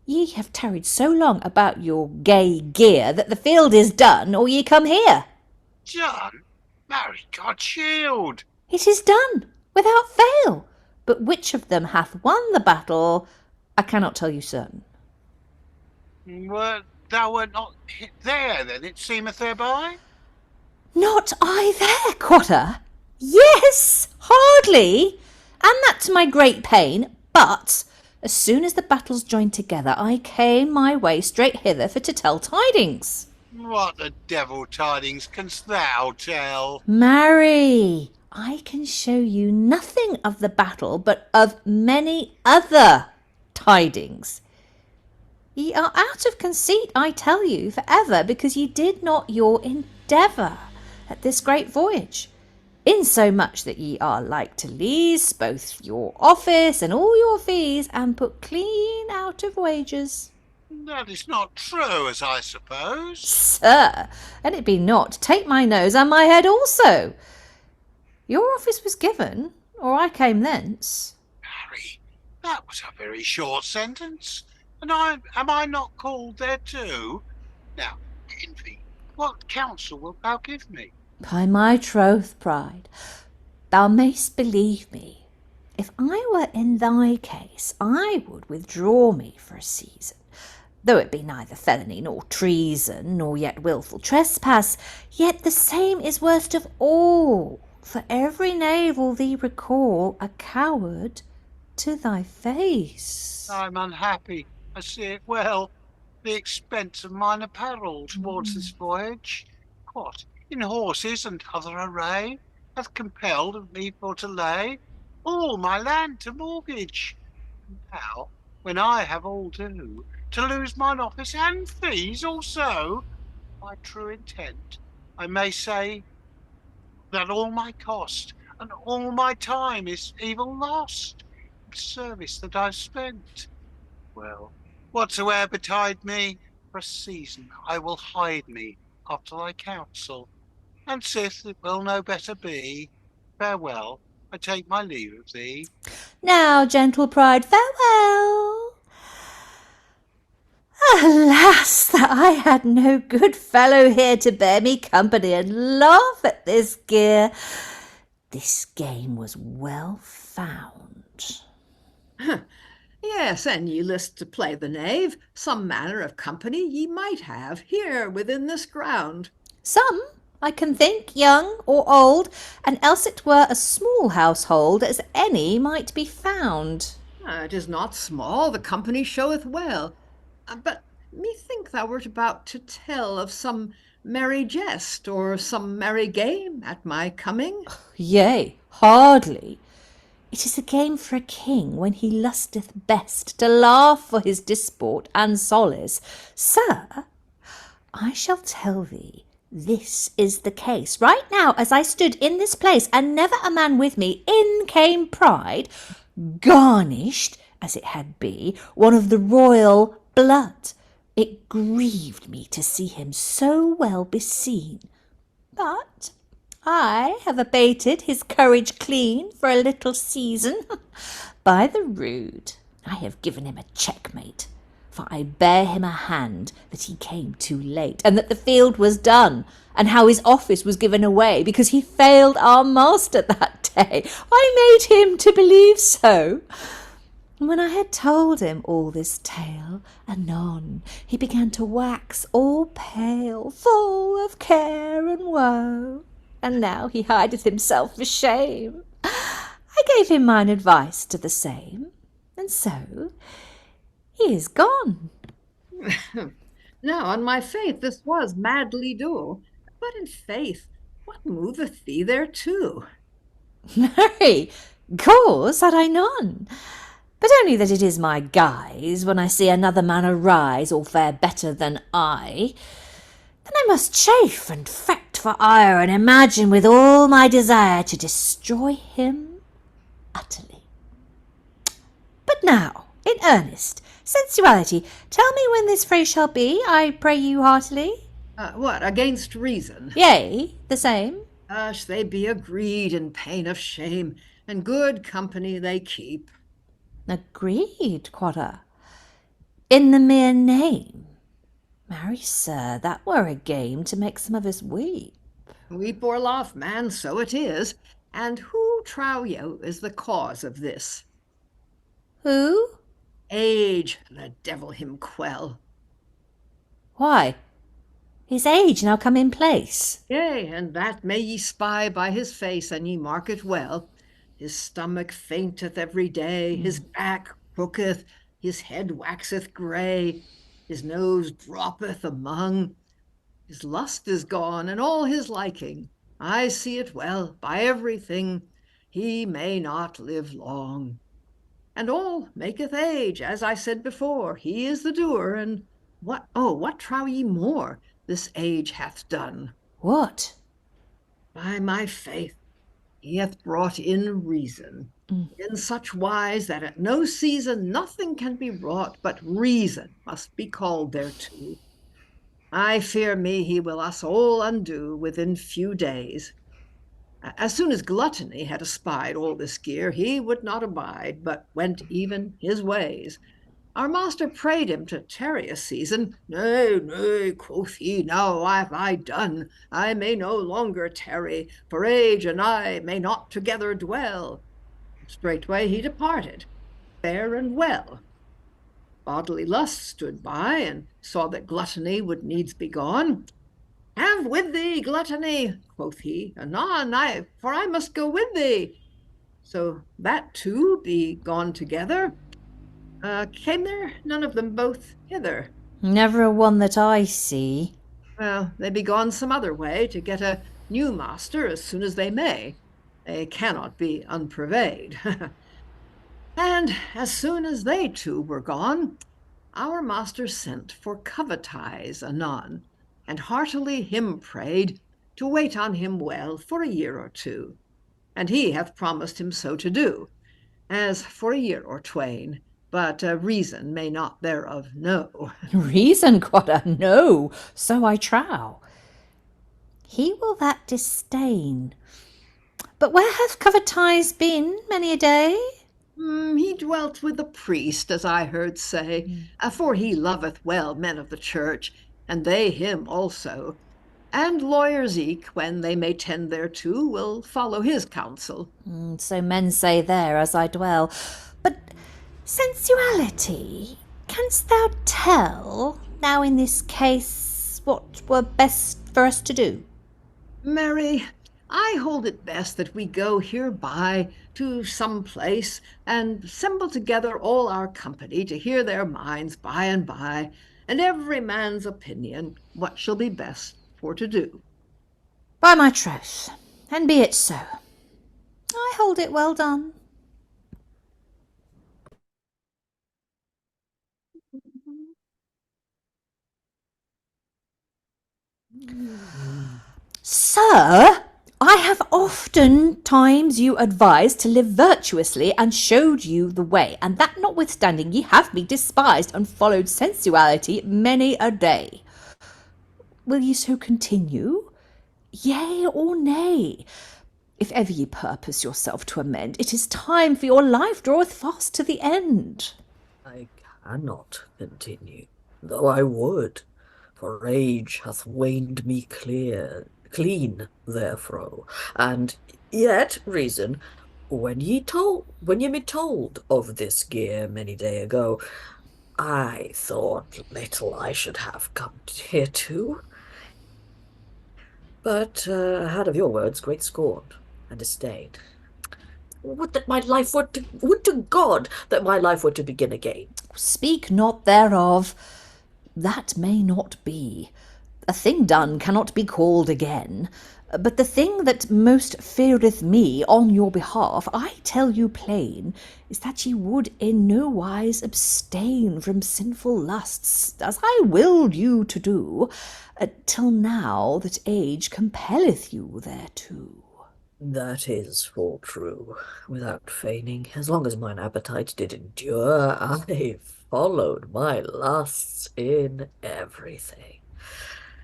Ye have tarried so long about your gay gear that the field is done, or ye come here. Done? Marry God shield! It is done, without fail. But which of them hath won the battle, I cannot tell you certain. Thou wert not there, then, it seemeth thereby? Not I there, quater? Yes, hardly, and that to my great pain. But as soon as the battles joined together, I came my way straight hither for to tell tidings. What the devil tidings canst thou tell? Marry, I can show you nothing of the battle, but of many other tidings. Ye are out of conceit, I tell you, for ever, because ye did not your endeavour at this great voyage, insomuch that ye are like to lease both your office and all your fees, and put clean out of wages. That is not true, as I suppose. Sir, and it be not, take my nose and my head also. Your office was given, or I came thence. Harry, that was a very short sentence. And am I not called there too? Now, envy, what counsel wilt thou give me? By my troth, Pride, thou mayst believe me. If I were in thy case, I would withdraw me for a season, though it be neither felony nor treason, nor yet wilful trespass. Yet the same is worst of all, for every knave will thee recall a coward to thy face. I'm unhappy, I see it well. The expense of mine apparel towards this voyage, what, in horses and other array, hath compelled me for to lay all my land to mortgage. And now, when I have all due, to lose mine office and fees also, my true intent, I may say, that all my cost and all my time is evil lost, in service that I've spent. Well, whatsoe'er betide me, for a season I will hide me after thy counsel, and sith it will no better be, farewell, I take my leave of thee. Now, gentle Pride, farewell. Alas, that I had no good fellow here to bear me company and laugh at this gear. This game was well found. Yes, and ye list to play the knave. Some manner of company ye might have here within this ground. Some, I can think, young or old, and else it were a small household as any might be found. It is not small, the company showeth well. But methink thou wert about to tell of some merry jest or some merry game at my coming. Yea, hardly. It is a game for a king when he lusteth best to laugh for his disport and solace. Sir, I shall tell thee this is the case. Right now, as I stood in this place, and never a man with me, in came Pride, garnished, as it had be, one of the royal blood. It grieved me to see him so well beseen. But I have abated his courage clean for a little season. By the rood, I have given him a checkmate. for I bear him a hand that he came too late, and that the field was done, and how his office was given away, because he failed our master that day. I made him to believe so. And when I had told him all this tale, anon he began to wax all pale, full of care and woe, and now he hideth himself for shame. I gave him mine advice to the same, and so he is gone. Now, on my faith, this was madly do. But in faith, what moveth thee thereto? Marry, cause had I none, but only that it is my guise, when I see another man arise or fare better than I, then I must chafe and fret for ire, and imagine with all my desire to destroy him utterly. But now, in earnest, Sensuality, tell me when this fray shall be, I pray you heartily. What, against reason? Yea, the same. Hush, they be agreed in pain of shame, and good company they keep. Agreed, quotha. In the mere name. Marry, sir, that were a game to make some of us weep. Weep or laugh, man, so it is. And who, trow you, is the cause of this? Who? Age, the devil him quell. Why? His age now come in place. Yea, and that may ye spy by his face, and ye mark it well. His stomach fainteth every day, his back crooketh, his head waxeth grey, his nose droppeth among, his lust is gone, and all his liking. I see it well by everything, he may not live long. And all maketh age, as I said before, he is the doer, and what trow ye more this age hath done? What? By my faith, he hath brought in reason, in such wise that at no season nothing can be wrought but reason must be called thereto. I fear me he will us all undo within few days. As soon as Gluttony had espied all this gear, he would not abide, but went even his ways. Our master prayed him to tarry a season. Nay, nay, quoth he, now have I done. I may no longer tarry, for age and I may not together dwell. Straightway he departed, fair and well. Bodily lust stood by, and saw that Gluttony would needs be gone. Have with thee, Gluttony, quoth he, anon, for I must go with thee. So that too be gone together. Came there none of them both hither? Never a one that I see. Well, they be gone some other way to get a new master as soon as they may. They cannot be unpurveyed. And as soon as they two were gone, our master sent for Covetise anon, and heartily him prayed to wait on him well for a year or two. And he hath promised him so to do, as for a year or twain, but reason may not thereof know. Reason, quotha, no, so I trow. He will that disdain. But where hath Covetise been many a day? He dwelt with the priest, as I heard say, for he loveth well men of the church, and they him also. And lawyers eke, when they may tend thereto, will follow his counsel. So men say there as I dwell. But Sensuality, canst thou tell, now in this case, what were best for us to do? Marry, I hold it best that we go hereby to some place, and assemble together all our company to hear their minds by and by, and every man's opinion, what shall be best for to do. By my troth, and be it so. I hold it well done. Sir, I have often times you advised to live virtuously and showed you the way, and that notwithstanding ye have me despised and followed Sensuality many a day. Will ye so continue? Yea or nay? If ever ye purpose yourself to amend, it is time, for your life draweth fast to the end. cannot continue, though I would, for age hath waned me clean therefro, and yet reason, when ye me told of this gear many day ago, I thought little I should have come here to, but had of your words great scorn and disdain. Would that my life would to God that my life were to begin again. Speak not thereof. That may not be. A thing done cannot be called again. But the thing that most feareth me on your behalf, I tell you plain, is that ye would in no wise abstain from sinful lusts, as I willed you to do, till now that age compelleth you thereto. That is full true, without feigning. As long as mine appetite did endure, I followed my lusts in everything,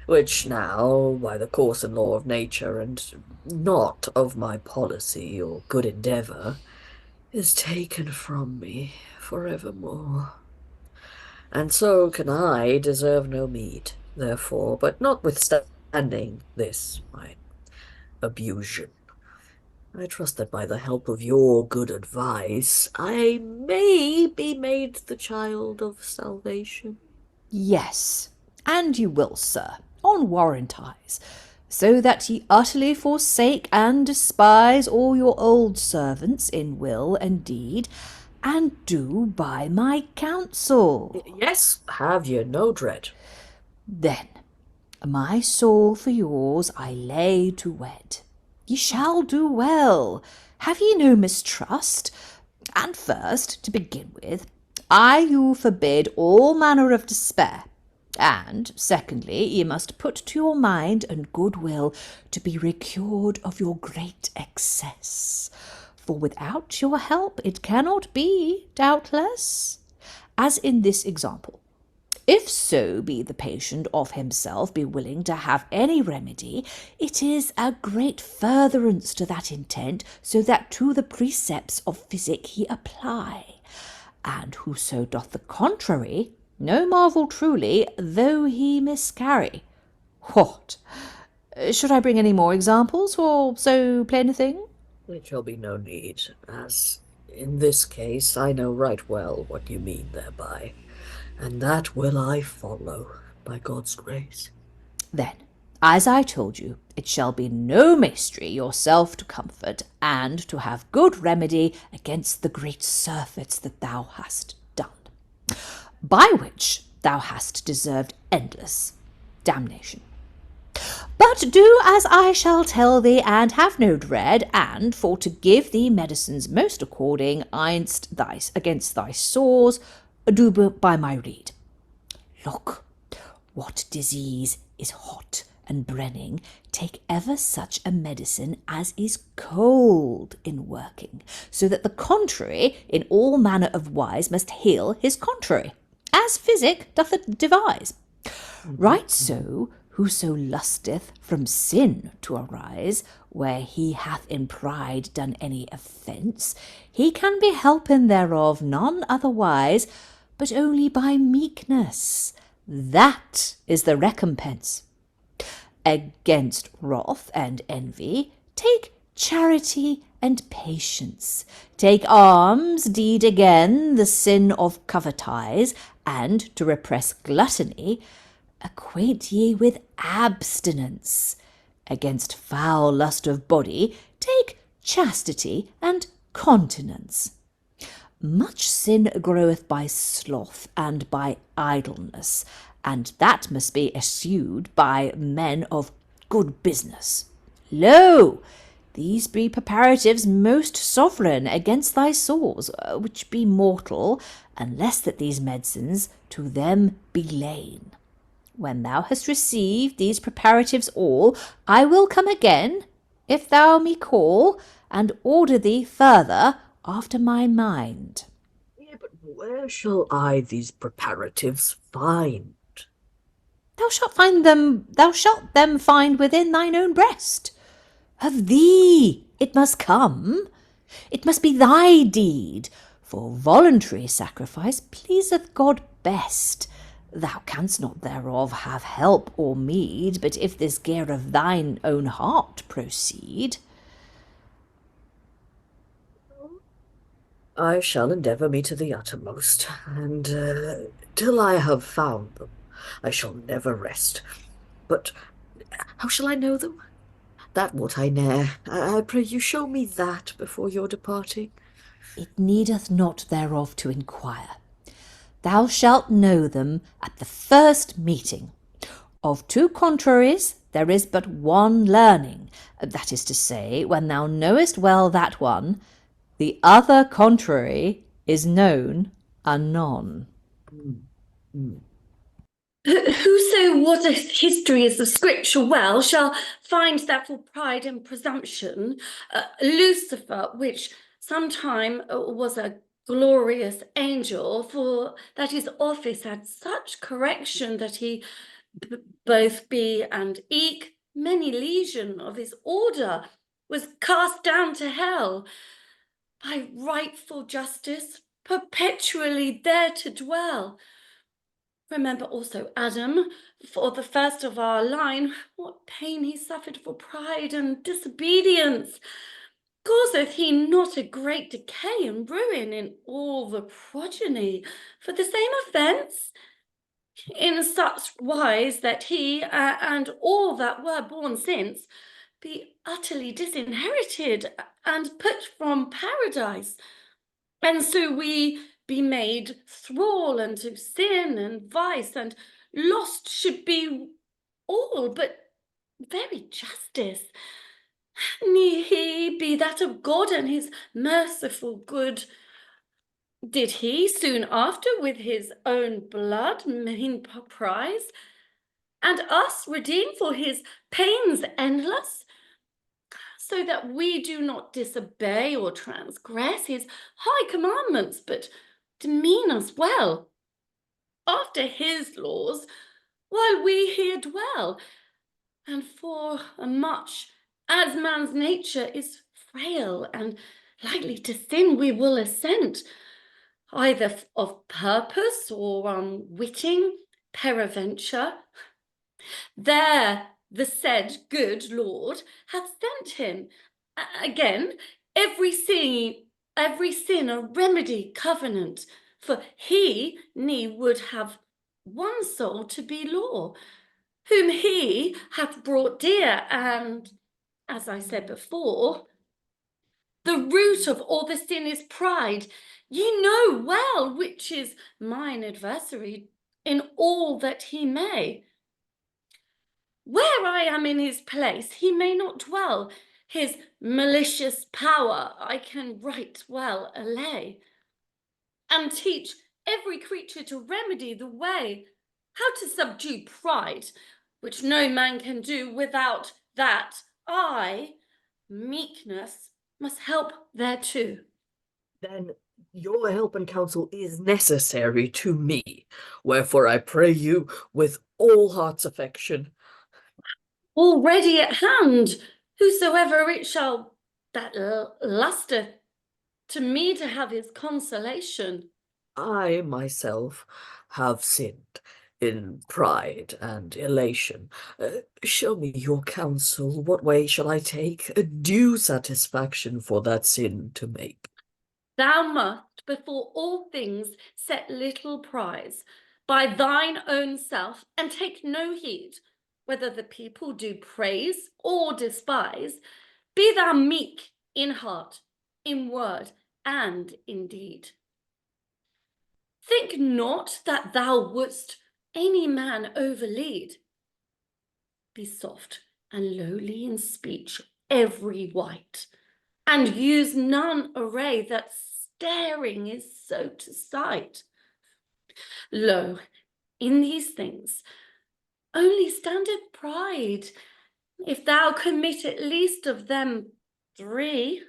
which now, by the course and law of nature, and not of my policy or good endeavour, is taken from me for evermore. And so can I deserve no meed, therefore, but notwithstanding this my abusion, I trust that by the help of your good advice, I may be made the child of salvation. Yes, and you will, sir, on warrant eyes, so that ye utterly forsake and despise all your old servants in will and deed, and do by my counsel. Yes, have ye no dread. Then my soul for yours I lay to wed. Ye shall do well. Have ye no mistrust? And first, to begin with, I you forbid all manner of despair. And secondly, ye must put to your mind and good will to be recured of your great excess. For without your help it cannot be, doubtless. As in this example, if so be the patient of himself be willing to have any remedy, it is a great furtherance to that intent, so that to the precepts of physic he apply. And whoso doth the contrary, no marvel truly, though he miscarry. What? Should I bring any more examples for so plain a thing? It shall be no need, as in this case I know right well what you mean thereby, and that will I follow, by God's grace. Then, as I told you, it shall be no mystery yourself to comfort, and to have good remedy against the great surfeits that thou hast done, by which thou hast deserved endless damnation. But do as I shall tell thee, and have no dread, and for to give thee medicines most according against thy sores, do by my rede. Look, what disease is hot and brenning, take ever such a medicine as is cold in working, so that the contrary in all manner of wise must heal his contrary, as physic doth it devise. Right so, whoso lusteth from sin to arise, where he hath in pride done any offence, he can be helpen thereof none otherwise, but only by meekness. That is the recompense. Against wrath and envy, take charity and patience. Take alms, deed again, the sin of covetise, and to repress gluttony, acquaint ye with abstinence. Against foul lust of body, take chastity and continence. Much sin groweth by sloth and by idleness, and that must be eschewed by men of good business. Lo, these be preparatives most sovereign against thy sores, which be mortal, unless that these medicines to them be lain. When thou hast received these preparatives all, I will come again, if thou me call, and order thee further after my mind. Yeah, but where shall I these preparatives find? Thou shalt them find within thine own breast. Of thee it must come. It must be thy deed, For voluntary sacrifice pleaseth God best. Thou canst not thereof have help or meed, but if this gear of thine own heart proceed. I shall endeavour me to the uttermost, and till I have found them, I shall never rest. But how shall I know them? That would I ne'er. I pray you show me that before your departing. It needeth not thereof to inquire. Thou shalt know them at the first meeting. Of two contraries there is but one learning, that is to say, when thou knowest well that one, the other contrary is known anon. Whoso wotteth histories of Scripture well shall find that for pride and presumption, Lucifer, which sometime was a glorious angel, for that his office had such correction that he both be and eke many legion of his order, was cast down to hell, by rightful justice perpetually there to dwell. Remember also Adam, for the first of our line, what pain he suffered for pride and disobedience. Causeth he not a great decay and ruin in all the progeny for the same offence? In such wise that he and all that were born since be utterly disinherited and put from paradise. And so we be made thrall unto sin and vice, and lost should be all but very justice. He be that of God and his merciful good. Did he soon after with his own blood mean prize, and us redeem for his pains endless, so that we do not disobey or transgress his high commandments, but demean us well after his laws, while we here dwell, and for much as man's nature is frail and likely to sin, we will assent, either of purpose or unwitting peradventure. There the said good Lord hath sent him. Again, every sin a remedy covenant, for he would have one soul to be law, whom he hath brought dear, and, as I said before, the root of all the sin is pride. Ye know well which is mine adversary in all that he may. Where I am in his place, he may not dwell. His malicious power I can right well allay, and teach every creature to remedy the way, how to subdue pride, which no man can do without that I, Meekness, must help thereto. Then your help and counsel is necessary to me, wherefore I pray you with all heart's affection. Already at hand, whosoever it shall that lusteth to me to have his consolation. I myself have sinned in pride and elation. Show me your counsel. What way shall I take a due satisfaction for that sin to make? Thou must before all things set little prize by thine own self, and take no heed whether the people do praise or despise. Be thou meek in heart, in word, and in deed. Think not that thou wouldst any man overlead. Be soft and lowly in speech every white, and use none array that staring is so to sight. Lo, in these things only standeth pride, if thou commit at least of them 3.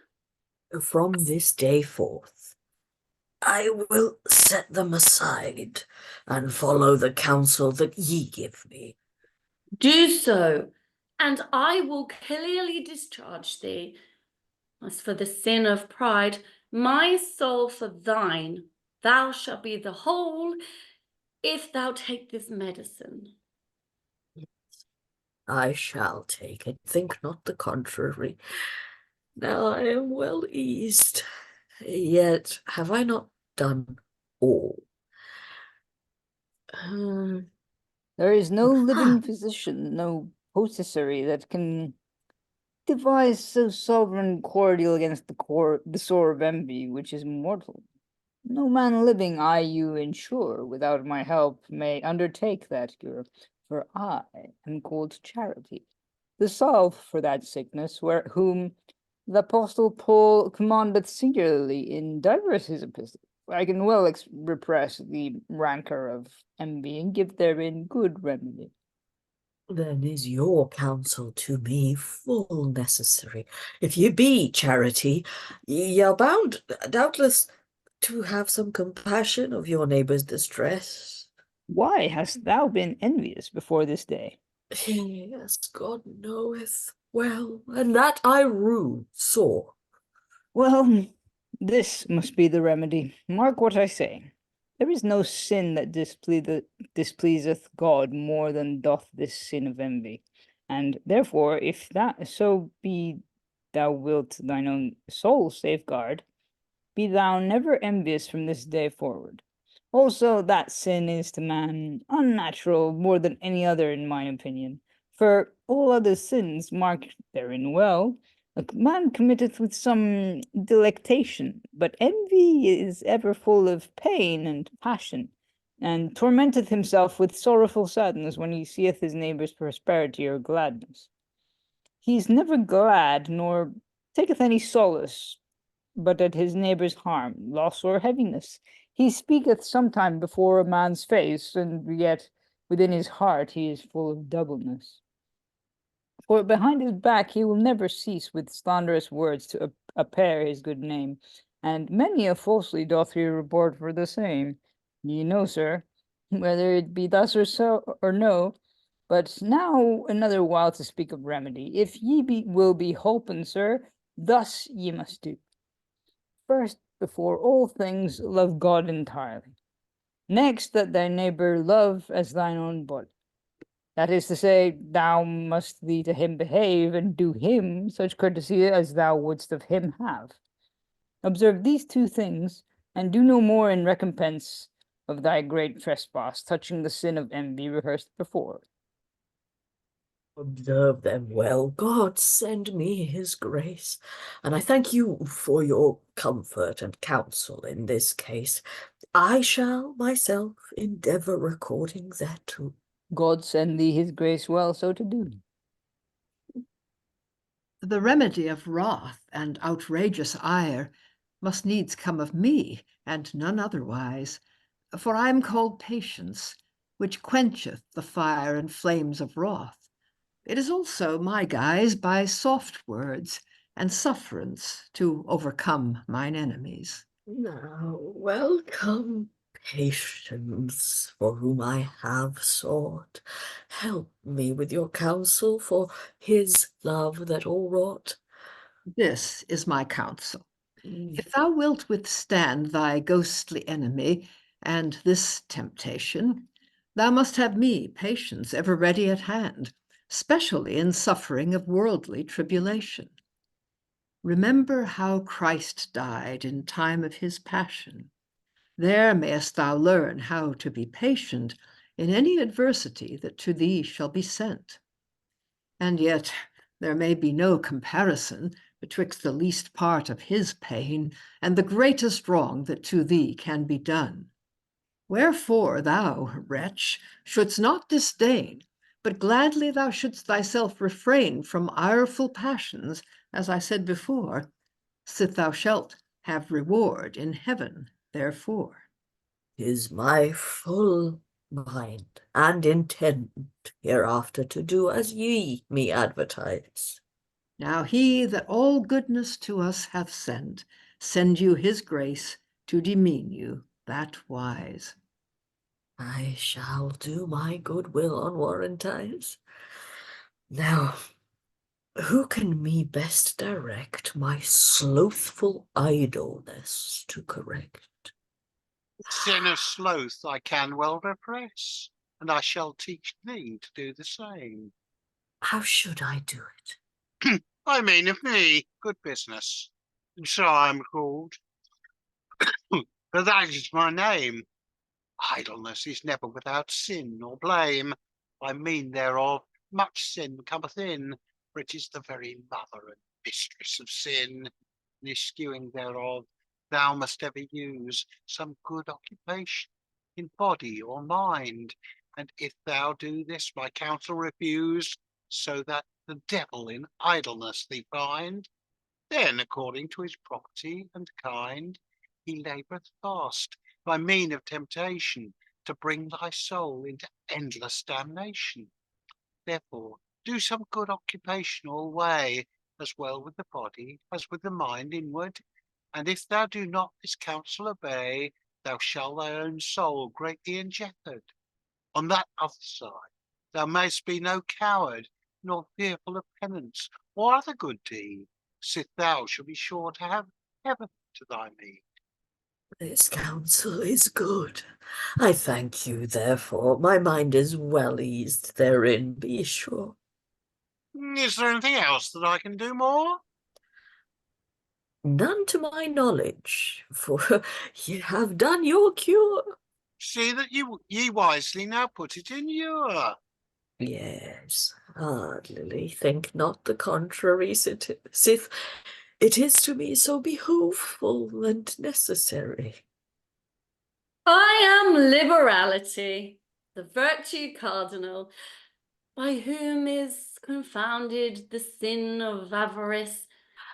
From this day forth, I will set them aside and follow the counsel that ye give me. Do so, and I will clearly discharge thee. As for the sin of pride, my soul for thine. Thou shalt be the whole if thou take this medicine. I shall take it, think not the contrary. Now I am well eased, yet have I not done all? There is no living Ah. physician, no potisserie that can devise so sovereign cordial against the sore of envy, which is mortal. No man living, I you ensure, without my help, may undertake that cure, for I am called Charity, the salve for that sickness, whom the Apostle Paul commandeth singularly in divers his epistles. I can well repress the rancour of envy, and give therein good remedy. Then is your counsel to me full necessary. If ye be Charity, ye are bound, doubtless, to have some compassion of your neighbour's distress. Why hast thou been envious before this day? Yes, God knoweth well, and that I rue sore. Well, this must be the remedy. Mark what I say. There is no sin that displeaseth God more than doth this sin of envy. And therefore, if that so be thou wilt thine own soul safeguard, be thou never envious from this day forward. Also, that sin is to man unnatural more than any other, in my opinion. For all other sins, mark therein well, a man committeth with some delectation, but envy is ever full of pain and passion, and tormenteth himself with sorrowful sadness when he seeth his neighbour's prosperity or gladness. He is never glad, nor taketh any solace, but at his neighbour's harm, loss, or heaviness. He speaketh sometime before a man's face, and yet within his heart he is full of doubleness. For behind his back he will never cease with slanderous words to appair his good name, and many a falsely doth he report for the same. Ye know, sir, whether it be thus or so or no. But now another while to speak of remedy. If ye will be holpen, sir, thus ye must do. First, before all things, love God entirely. Next, that thy neighbour love as thine own body. That is to say, thou must thee to him behave, and do him such courtesy as thou wouldst of him have. Observe these two things, and do no more in recompense of thy great trespass, touching the sin of envy rehearsed before. Observe them well. God send me his grace, and I thank you for your comfort and counsel in this case. I shall myself endeavour according thereto. God send thee his grace well so to do. The remedy of wrath and outrageous ire must needs come of me, and none otherwise, for I am called Patience, which quencheth the fire and flames of wrath. It is also my guise by soft words and sufferance to overcome mine enemies. Now, welcome, Patience, for whom I have sought. Help me with your counsel for his love that all wrought. This is my counsel. If thou wilt withstand thy ghostly enemy and this temptation, thou must have me, Patience, ever ready at hand, specially in suffering of worldly tribulation. Remember how Christ died in time of his passion. There mayest thou learn how to be patient in any adversity that to thee shall be sent. And yet there may be no comparison betwixt the least part of his pain and the greatest wrong that to thee can be done. Wherefore thou, wretch, shouldst not disdain, but gladly thou shouldst thyself refrain from ireful passions, as I said before, sith thou shalt have reward in heaven therefore. 'Tis my full mind and intent hereafter to do as ye me advertise. Now he that all goodness to us hath sent, send you his grace to demean you that wise. I shall do my good will on warrantise. Now, Who can me best direct my slothful idleness to correct? Sin of sloth I can well repress, and I shall teach thee to do the same. How should I do it? I mean of me, good business, and so I am called. For that is my name. Idleness is never without sin or blame. I mean thereof much sin cometh in, for it is the very mother and mistress of sin. And eschewing thereof, thou must ever use some good occupation in body or mind. And if thou do this, my counsel refuse, so that the devil in idleness thee find, then according to his property and kind, he laboureth fast by mean of temptation to bring thy soul into endless damnation. Therefore, do some good occupation all way, as well with the body as with the mind inward. And if thou do not this counsel obey, thou shalt thy own soul greatly enjeopard. On that other side, thou mayst be no coward, nor fearful of penance or other good deed, sith thou shalt be sure to have heaven to thy meed. This counsel is good. I thank you, therefore. My mind is well eased therein, be sure. Is there anything else that I can do more? None to my knowledge, for ye have done your cure. See that ye wisely now put it in your. Yes, Lily, think not the contrary, sith it is to me so behoveful and necessary. I am Liberality, the virtue cardinal, by whom is confounded the sin of avarice.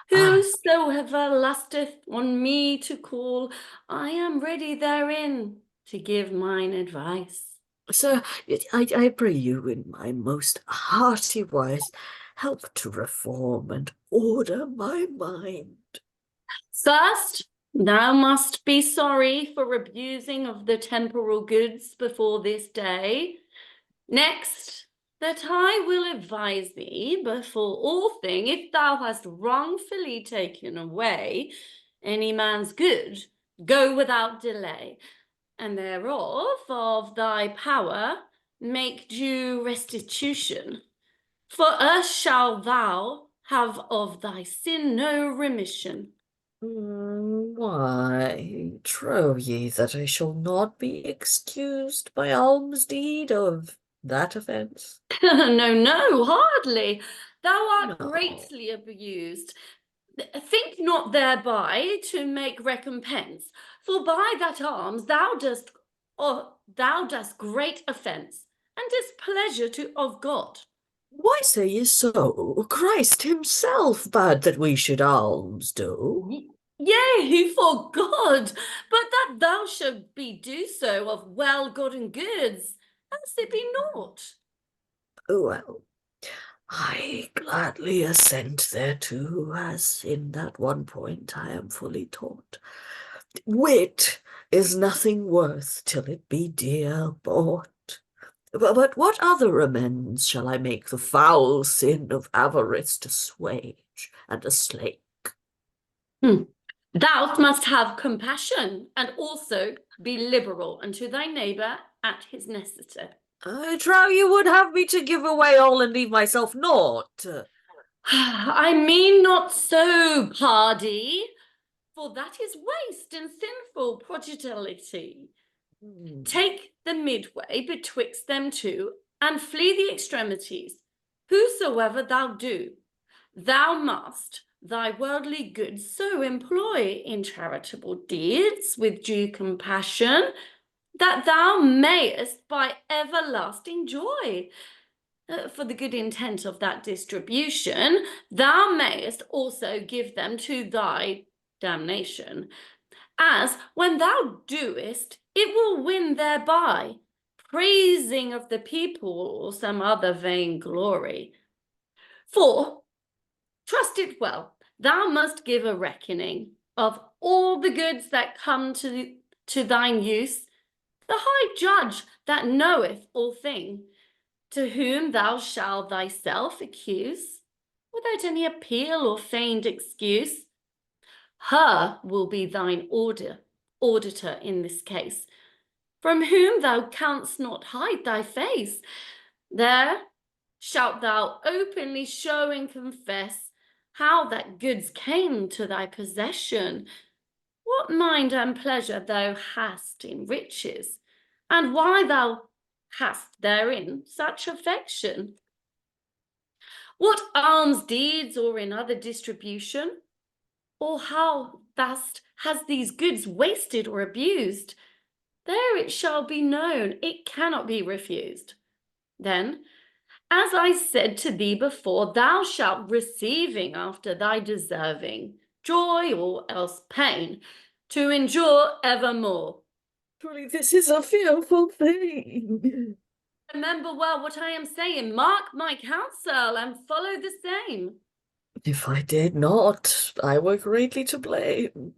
Whosoever lusteth on me to call, I am ready therein to give mine advice. Sir, I pray you in my most hearty wise, help to reform and order my mind. First, thou must be sorry for abusing of the temporal goods before this day. Next, that I will advise thee before all thing, if thou hast wrongfully taken away any man's good, go without delay, and thereof of thy power make due restitution. For us shall thou have of thy sin no remission. Why, trow ye that I shall not be excused by alms deed of that offence? No, hardly. Thou art No. greatly abused. Think not thereby to make recompense, for by that alms thou dost great offence and displeasure of God. Why say ye so? Christ himself bade that we should alms do. Yea, for God, but that thou should do so of well-gotten goods, else it be naught. Well, I gladly assent thereto, as in that one point I am fully taught. Wit is nothing worth till it be dear bought. But what other amends shall I make the foul sin of avarice to assuage and aslake? Thou must have compassion, and also be liberal unto thy neighbour at his necessity. I trow you would have me to give away all and leave myself naught. I mean not so, pardy, for that is waste and sinful prodigality. Take the midway betwixt them two, and flee the extremities. Whosoever thou do, thou must thy worldly goods so employ in charitable deeds with due compassion, that thou mayest by everlasting joy, for the good intent of that distribution, thou mayest also give them to thy damnation, as when thou doest, it will win thereby praising of the people or some other vain glory. For, trust it well, thou must give a reckoning of all the goods that come to thine use, the high judge that knoweth all thing, to whom thou shalt thyself accuse. without any appeal or feigned excuse. Her will be thine auditor in this case, from whom thou canst not hide thy face. There shalt thou openly show and confess how that goods came to thy possession, what mind and pleasure thou hast in riches, and why thou hast therein such affection. What alms deeds or in other distribution, or how thou hast these goods wasted or abused, there it shall be known, it cannot be refused. Then, as I said to thee before, thou shalt receiving after thy deserving, joy or else pain, to endure evermore. Truly, this is a fearful thing. Remember well what I am saying, mark my counsel, and follow the same. If I did not, I were greatly to blame.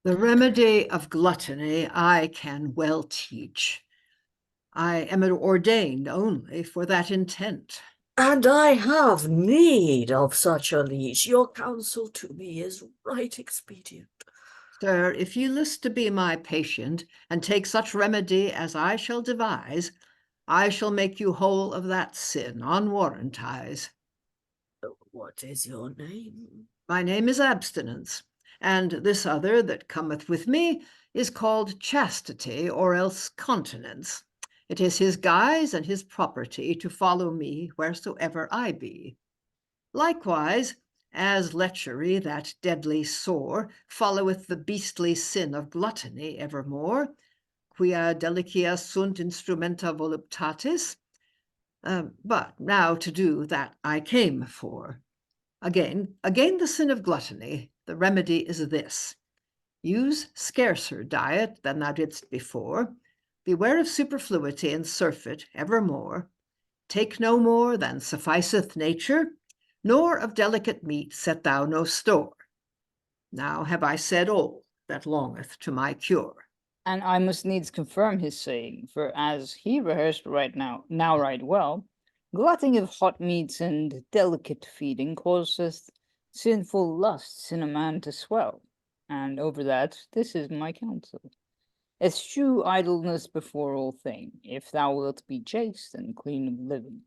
The remedy of gluttony I can well teach. I am ordained only for that intent. And I have need of such a leech. Your counsel to me is right expedient. Sir, if you list to be my patient, and take such remedy as I shall devise, I shall make you whole of that sin on warranties. What is your name? My name is Abstinence, and this other that cometh with me is called Chastity, or else Continence. It is his guise and his property to follow me wheresoever I be. Likewise, as lechery, that deadly sore, followeth the beastly sin of gluttony evermore, quia delicia sunt instrumenta voluptatis. But now to do that I came for. Again, the sin of gluttony, the remedy is this. Use scarcer diet than thou didst before. Beware of superfluity and surfeit evermore. Take no more than sufficeth nature, nor of delicate meat set thou no store. Now have I said all that longeth to my cure. And I must needs confirm his saying, for as he rehearsed now right well, glutting of hot meats and delicate feeding causeth sinful lusts in a man to swell, and over that this is my counsel. Eschew idleness before all thing, if thou wilt be chaste and clean of living.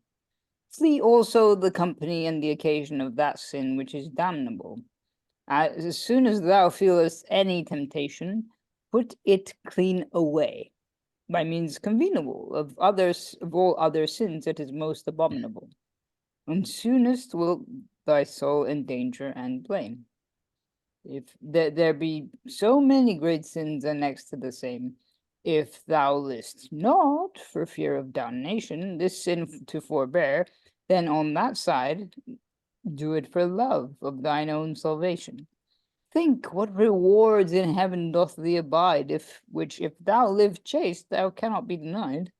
Flee also the company and the occasion of that sin which is damnable. As soon as thou feelest any temptation, put it clean away. By means convenable of all other sins it is most abominable. And soonest will thy soul in danger and blame. If there be so many great sins annexed to the same, if thou list not, for fear of damnation, this sin to forbear, then on that side do it for love of thine own salvation. Think what rewards in heaven doth thee abide, which if thou live chaste, thou cannot be denied.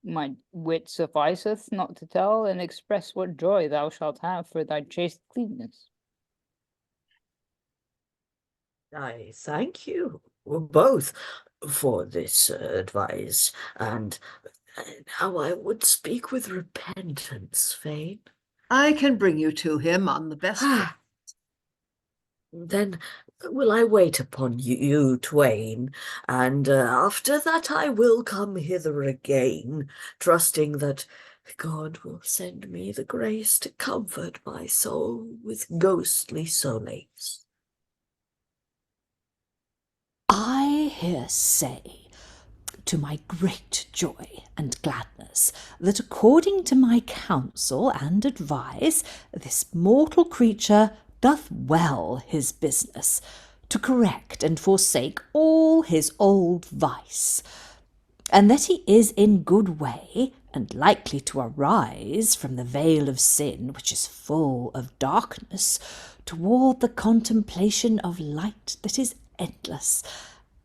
My wit sufficeth not to tell and express what joy thou shalt have for thy chaste cleanness. I thank you both for this advice, and now I would speak with repentance, fain. I can bring you to him on the best. Then will I wait upon you twain, and after that I will come hither again, trusting that God will send me the grace to comfort my soul with ghostly solace. I hear say, to my great joy and gladness, that according to my counsel and advice, this mortal creature doth well his business, to correct and forsake all his old vice, and that he is in good way, and likely to arise from the veil of sin, which is full of darkness, toward the contemplation of light that is endless.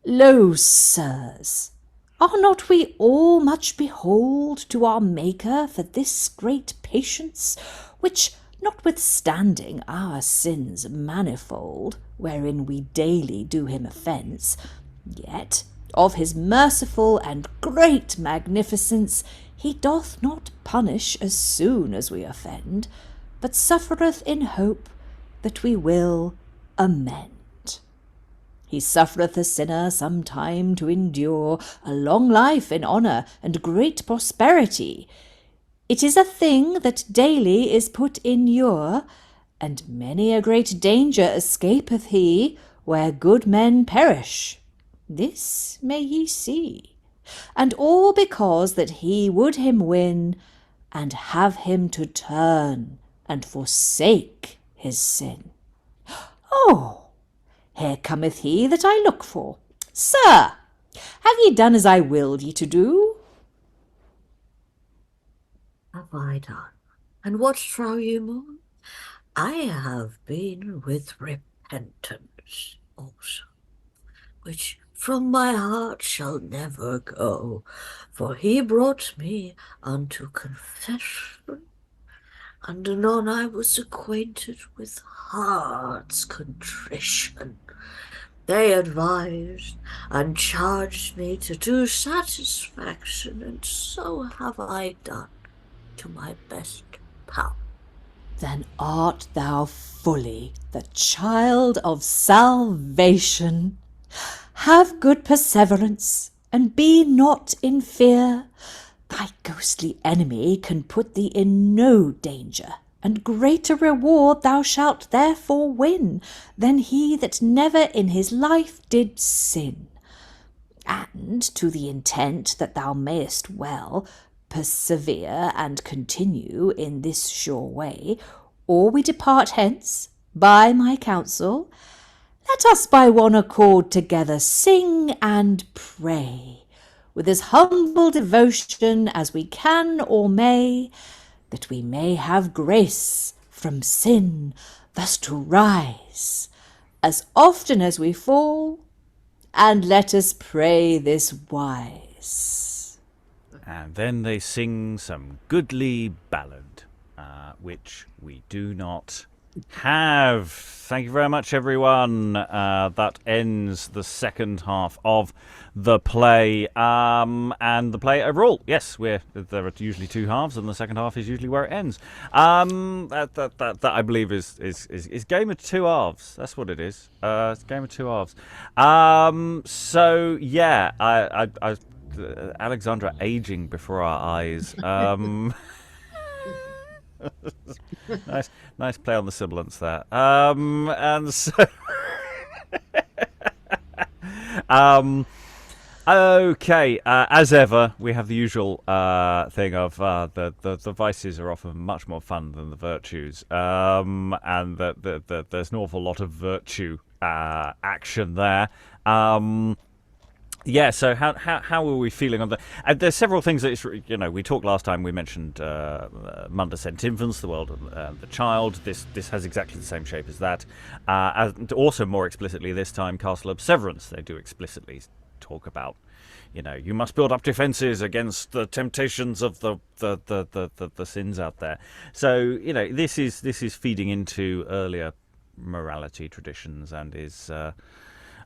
Lo, sirs, are not we all much behold to our Maker for this great patience, which, notwithstanding our sins manifold, wherein we daily do him offence, yet of his merciful and great magnificence he doth not punish as soon as we offend, but suffereth in hope that we will amend. He suffereth a sinner some time to endure a long life in honour and great prosperity. It is a thing that daily is put in ewer, and many a great danger escapeth he, where good men perish. This may ye see, and all because that he would him win, and have him to turn and forsake his sin. Oh, here cometh he that I look for. Sir, have ye done as I willed ye to do? Have I done? And what trow ye more? I have been with repentance also, which from my heart shall never go, for he brought me unto confession, and anon I was acquainted with heart's contrition. They advised and charged me to do satisfaction, and so have I done to my best power. Then art thou fully the child of salvation. Have good perseverance, and be not in fear. Thy ghostly enemy can put thee in no danger, and greater reward thou shalt therefore win than he that never in his life did sin. And to the intent that thou mayest well persevere and continue in this sure way, or we depart hence, by my counsel, let us by one accord together sing and pray, with as humble devotion as we can or may, that we may have grace from sin thus to rise, as often as we fall, and let us pray this wise. And then they sing some goodly ballad, which we do not have. Thank you very much, everyone. That ends the second half of the play, and the play overall. Yes, there are usually two halves, and the second half is usually where it ends. That I believe is game of two halves. That's what it is. It's game of two halves. So yeah, I Alexandra aging before our eyes. Nice play on the sibilance there. And so, okay. As ever, we have the usual thing of the vices are often much more fun than the virtues, and that there's an awful lot of virtue action there. Yeah, so how are we feeling on the? There's several things that we talked last time. We mentioned Munda Sent Infants, the world of the child. This has exactly the same shape as that. And also more explicitly this time, Castle of Severance. They do explicitly talk about, you must build up defences against the temptations of the sins out there. So this is feeding into earlier morality traditions and is,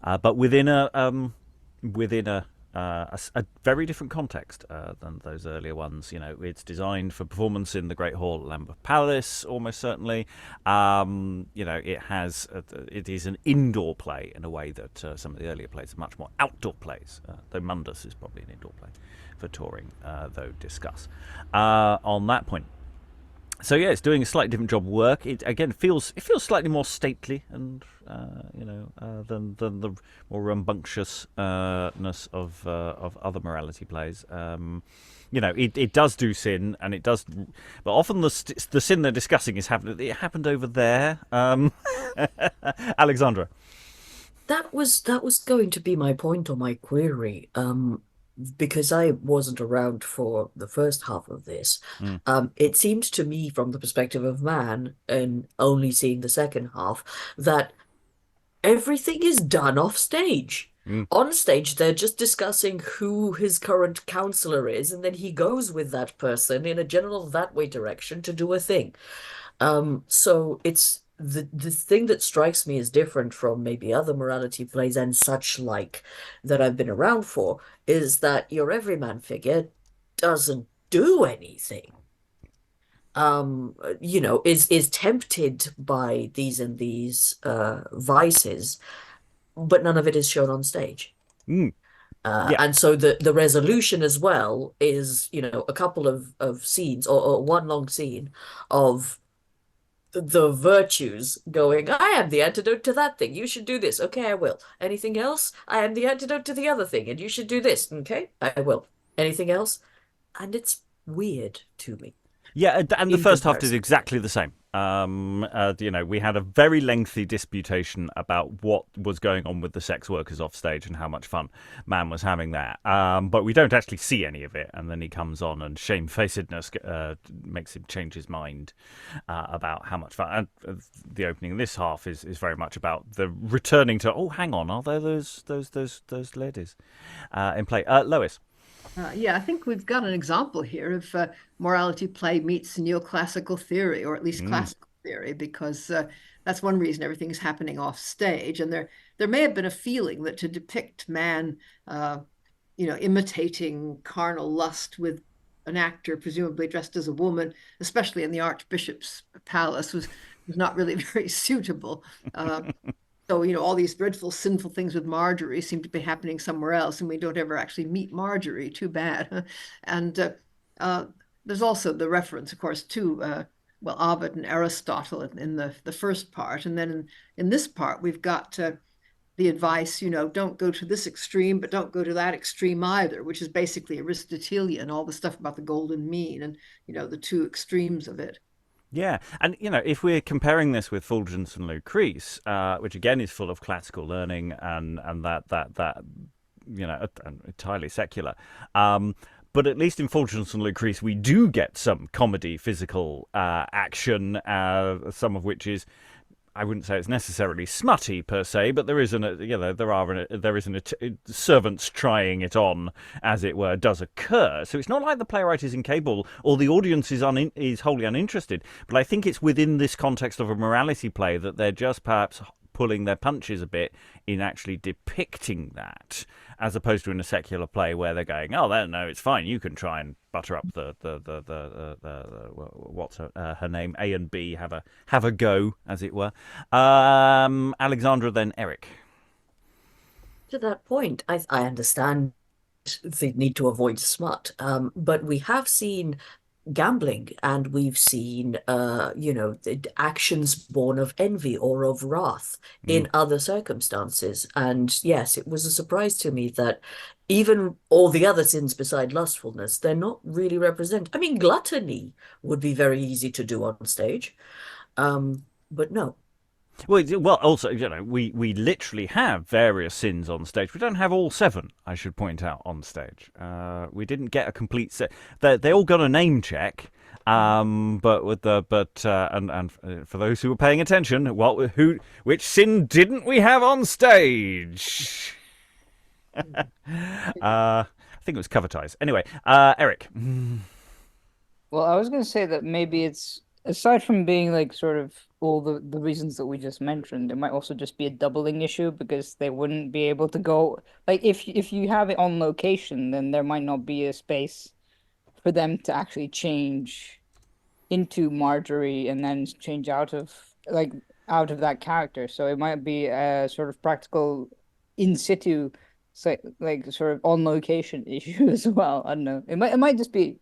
but within a very different context than those earlier ones. It's designed for performance in the Great Hall at Lambeth Palace, almost certainly. It is an indoor play in a way that some of the earlier plays are much more outdoor plays, though Mundus is probably an indoor play for touring, though discuss on that point. So yeah, it's doing a slightly different job of work. It again feels slightly more stately and than the more rambunctiousness of other morality plays. It does do sin, and it does, but often the sin they're discussing it happened over there. Alexandra. That was going to be my point or my query. Because I wasn't around for the first half of this, it seemed to me, from the perspective of man, and only seeing the second half, that everything is done off stage. On stage, they're just discussing who his current counselor is, and then he goes with that person in a general that-way direction to do a thing. So it's the thing that strikes me as different from maybe other morality plays and such like that I've been around for is that your everyman figure doesn't do anything. is tempted by these and these vices, but none of it is shown on stage. Yeah. And so the resolution as well is, a couple of scenes or one long scene of the virtues going, I am the antidote to that thing. You should do this. Okay, I will. Anything else? I am the antidote to the other thing, and you should do this. Okay, I will. Anything else? And it's weird to me. Yeah, and the first half is comparison. exactly the same. We had a very lengthy disputation about what was going on with the sex workers off stage and how much fun Man was having there. But we don't actually see any of it. And then he comes on and shamefacedness makes him change his mind about how much fun. And the opening of this half is very much about the returning to, oh, hang on, are there those ladies in play? Lois. Yeah, I think we've got an example here of morality play meets neoclassical theory, or at least classical theory, because that's one reason everything's happening off stage. And there may have been a feeling that to depict man, imitating carnal lust with an actor presumably dressed as a woman, especially in the Archbishop's palace, was not really very suitable. So, all these dreadful, sinful things with Marjorie seem to be happening somewhere else, and we don't ever actually meet Marjorie. Too bad. And there's also the reference, of course, to, Ovid and Aristotle in the first part. And then in this part, we've got the advice, don't go to this extreme, but don't go to that extreme either, which is basically Aristotelian, all the stuff about the golden mean and, the two extremes of it. Yeah, and if we're comparing this with Fulgence and Lucrece, which again is full of classical learning and that entirely secular, but at least in Fulgence and Lucrece we do get some comedy, physical action, some of which is, I wouldn't say it's necessarily smutty per se, but there is servants trying it on, as it were, does occur. So it's not like the playwright is incapable or the audience is wholly uninterested. But I think it's within this context of a morality play that they're just perhaps pulling their punches a bit in actually depicting that, as opposed to in a secular play where they're going, oh, no, it's fine. You can try and butter up the what's her name, A and B, have a go, as it were. Alexandra, then Eric. To that point, I understand the need to avoid smut, but we have seen gambling, and we've seen actions born of envy or of wrath in other circumstances. And yes, it was a surprise to me that even all the other sins beside lustfulness, they're not really represented. I mean, gluttony would be very easy to do on stage, but no. Well, also, we literally have various sins on stage. We don't have all 7, I should point out, on stage. We didn't get a complete set. They all got a name check, but for those who were paying attention, which sin didn't we have on stage? I think it was cover ties. Anyway, Eric. Well, I was going to say that maybe it's, aside from being like sort of all the reasons that we just mentioned, it might also just be a doubling issue, because they wouldn't be able to go, like, if you have it on location, then there might not be a space for them to actually change into Marjorie and then change out of that character. So it might be a sort of practical in situ, like sort of on location issue as well. I don't know. It might just be,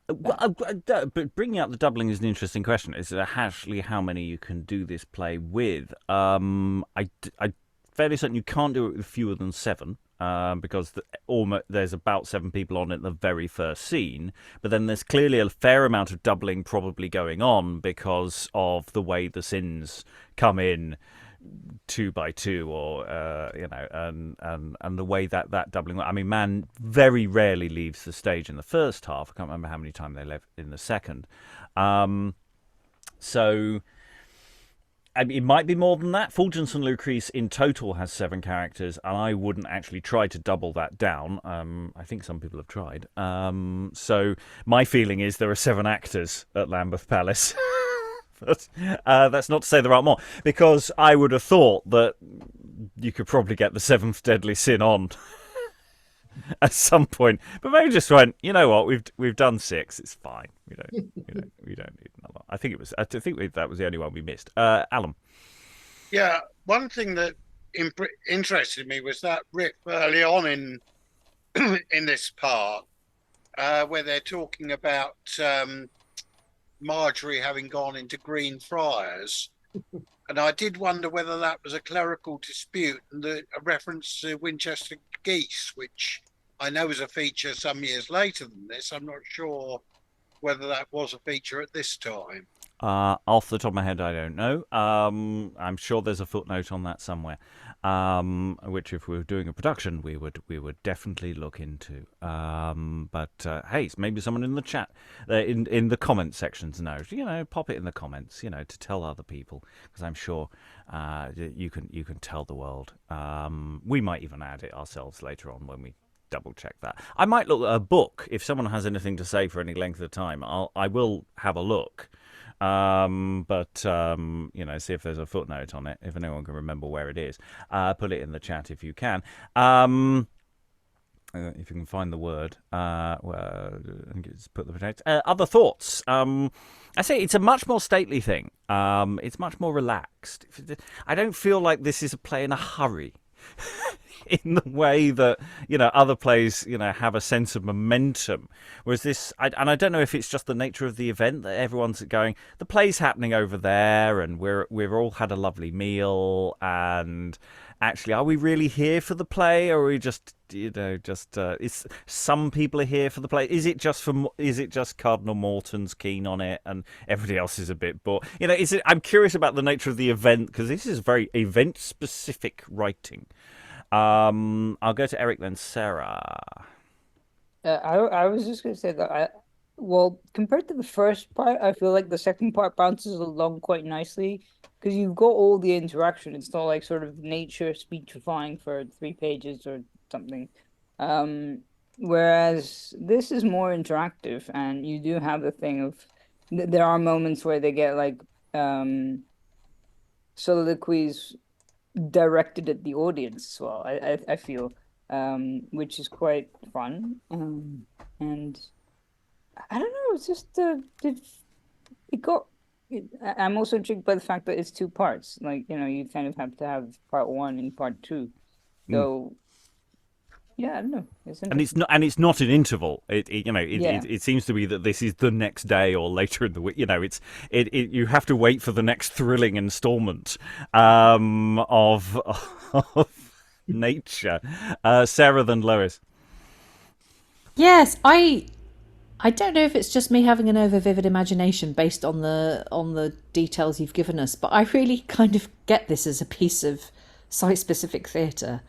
But bringing out the doubling is an interesting question. Is actually how many you can do this play with? I'm fairly certain you can't do it with fewer than 7, because there's about 7 people on it in the very first scene. But then there's clearly a fair amount of doubling probably going on because of the way the sins come in 2 by 2, or and the way that doubling. I mean, man very rarely leaves the stage in the first half. I can't remember how many times they left in the second. So it might be more than that. Fulgence and Lucrece in total has 7 characters, and I wouldn't actually try to double that down. I think some people have tried. So my feeling is there are 7 actors at Lambeth Palace. But that's not to say there aren't more, because I would have thought that you could probably get the 7th deadly sin on at some point. But maybe just went, you know what, we've done 6. It's fine. We don't need another. I think that was the only one we missed. Alan. Yeah, one thing that interested me was that riff early on in this part, where they're talking about Marjorie having gone into Greenfriars. And I did wonder whether that was a clerical dispute and a reference to Winchester geese, which I know is a feature some years later than this. I'm not sure whether that was a feature at this time. Off the top of my head, I don't know. I'm sure there's a footnote on that somewhere, which if we were doing a production, we would definitely look into. But hey, maybe someone in the chat, in the comment sections knows. Pop it in the comments. To tell other people, because I'm sure you can tell the world. We might even add it ourselves later on when we double check that. I might look at a book if someone has anything to say for any length of time. I will have a look. But see if there's a footnote on it, if anyone can remember where it is. Put it in the chat if you can. If you can find the word. Put the potatoes. Other thoughts. I say it's a much more stately thing. It's much more relaxed. I don't feel like this is a play in a hurry. In the way that other plays have a sense of momentum, whereas this I don't know if it's just the nature of the event that everyone's going, the play's happening over there and we've all had a lovely meal, and actually are we really here for the play, or are we just it's some people are here for the play? Is it just Cardinal Morton's keen on it and everybody else is a bit bored? I'm curious about the nature of the event, because this is very event specific writing. I'll go to Eric, then Sarah. I was just going to say that compared to the first part, I feel like the second part bounces along quite nicely, because you've got all the interaction. It's not like sort of nature speechifying for 3 pages or something. Whereas this is more interactive, and you do have the thing of there are moments where they get like soliloquies directed at the audience as well. I feel, which is quite fun, and I don't know. It's just I'm also intrigued by the fact that it's 2 parts. Like you kind of have to have part 1 and part 2. So yeah, I don't know. It's not an interval. It seems to be that this is the next day or later in the week. You have to wait for the next thrilling installment of nature. Sarah, then Lois. Yes, I don't know if it's just me having an over vivid imagination based on the details you've given us, but I really kind of get this as a piece of site specific theatre.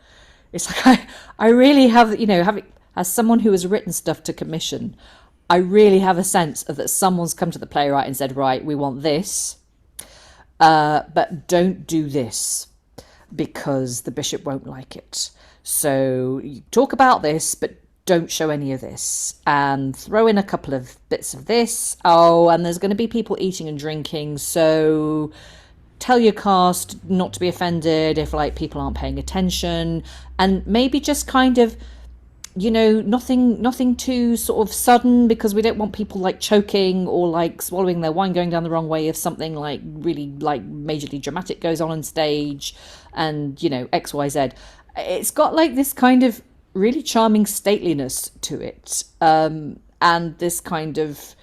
It's like I really have, having as someone who has written stuff to commission, I really have a sense of that someone's come to the playwright and said, right, we want this, but don't do this because the bishop won't like it. So you talk about this, but don't show any of this, and throw in a couple of bits of this. Oh, and there's going to be people eating and drinking, so tell your cast not to be offended if people aren't paying attention, and maybe just kind of nothing too sort of sudden, because we don't want people choking or swallowing their wine, going down the wrong way if something really majorly dramatic goes on stage, and XYZ. It's got this kind of really charming stateliness to it, and this kind of,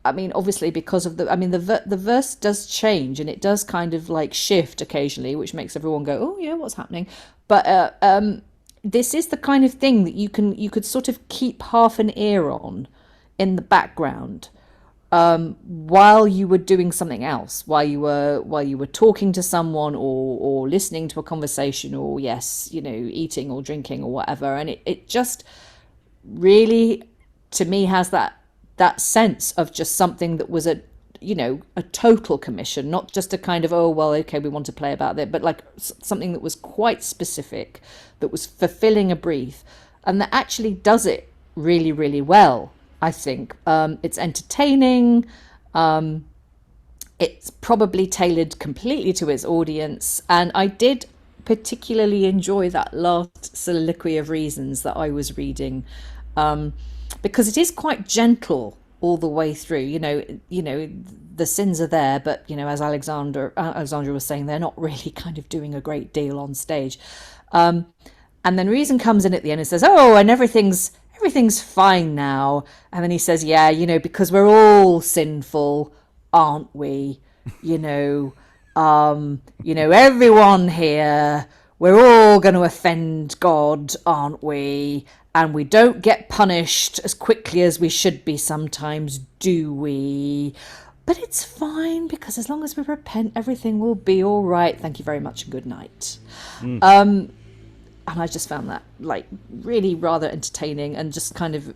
obviously because of the verse does change, and it does kind of shift occasionally, which makes everyone go, oh yeah, what's happening? But this is the kind of thing that you could sort of keep half an ear on in the background while you were doing something else, while you were talking to someone or listening to a conversation, or eating or drinking or whatever. And it just really, to me, has that sense of just something that was a total commission, not just a kind of, oh, well, okay, we want to play about that, but something that was quite specific, that was fulfilling a brief, and that actually does it really, really well, I think. It's entertaining. It's probably tailored completely to its audience. And I did particularly enjoy that last soliloquy of reasons that I was reading, because it is quite gentle all the way through. The sins are there, but as Alexandra was saying, they're not really kind of doing a great deal on stage. And then Reason comes in at the end and says, "Oh, and everything's fine now." And then he says, "Yeah, because we're all sinful, aren't we? Everyone here, we're all going to offend God, aren't we? And we don't get punished as quickly as we should be sometimes, do we? But it's fine, because as long as we repent, everything will be all right. Thank you very much and good night." And I just found that really rather entertaining, and just kind of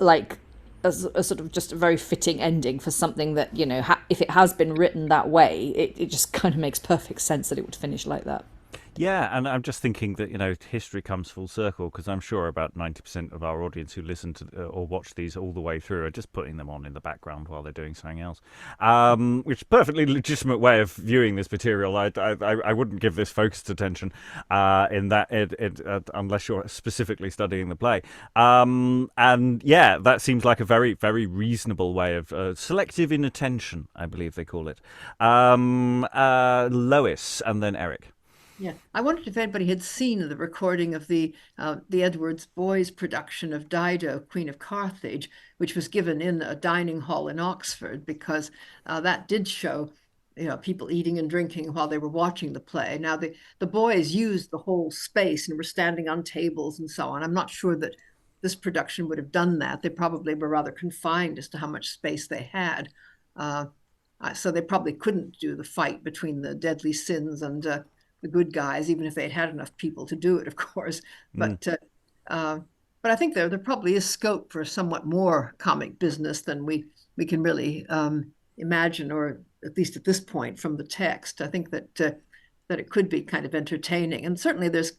a sort of just a very fitting ending for something that, if it has been written that way, it just kind of makes perfect sense that it would finish like that. Yeah, and I'm just thinking that, history comes full circle, because I'm sure about 90% of our audience who listen to or watch these all the way through are just putting them on in the background while they're doing something else, which is a perfectly legitimate way of viewing this material. I wouldn't give this focused attention in that unless you're specifically studying the play. And yeah, that seems like a very, very reasonable way of selective inattention, I believe they call it. Lois, and then Eric. Yeah, I wondered if anybody had seen the recording of the Edwards Boys production of Dido, Queen of Carthage, which was given in a dining hall in Oxford, because that did show, people eating and drinking while they were watching the play. Now, the boys used the whole space and were standing on tables and so on. I'm not sure that this production would have done that. They probably were rather confined as to how much space they had. So they probably couldn't do the fight between the deadly sins and the good guys, even if they'd had enough people to do it, of course. But I think there probably is scope for somewhat more comic business than we can really imagine, or at least at this point from the text. I think that it could be kind of entertaining, and certainly there's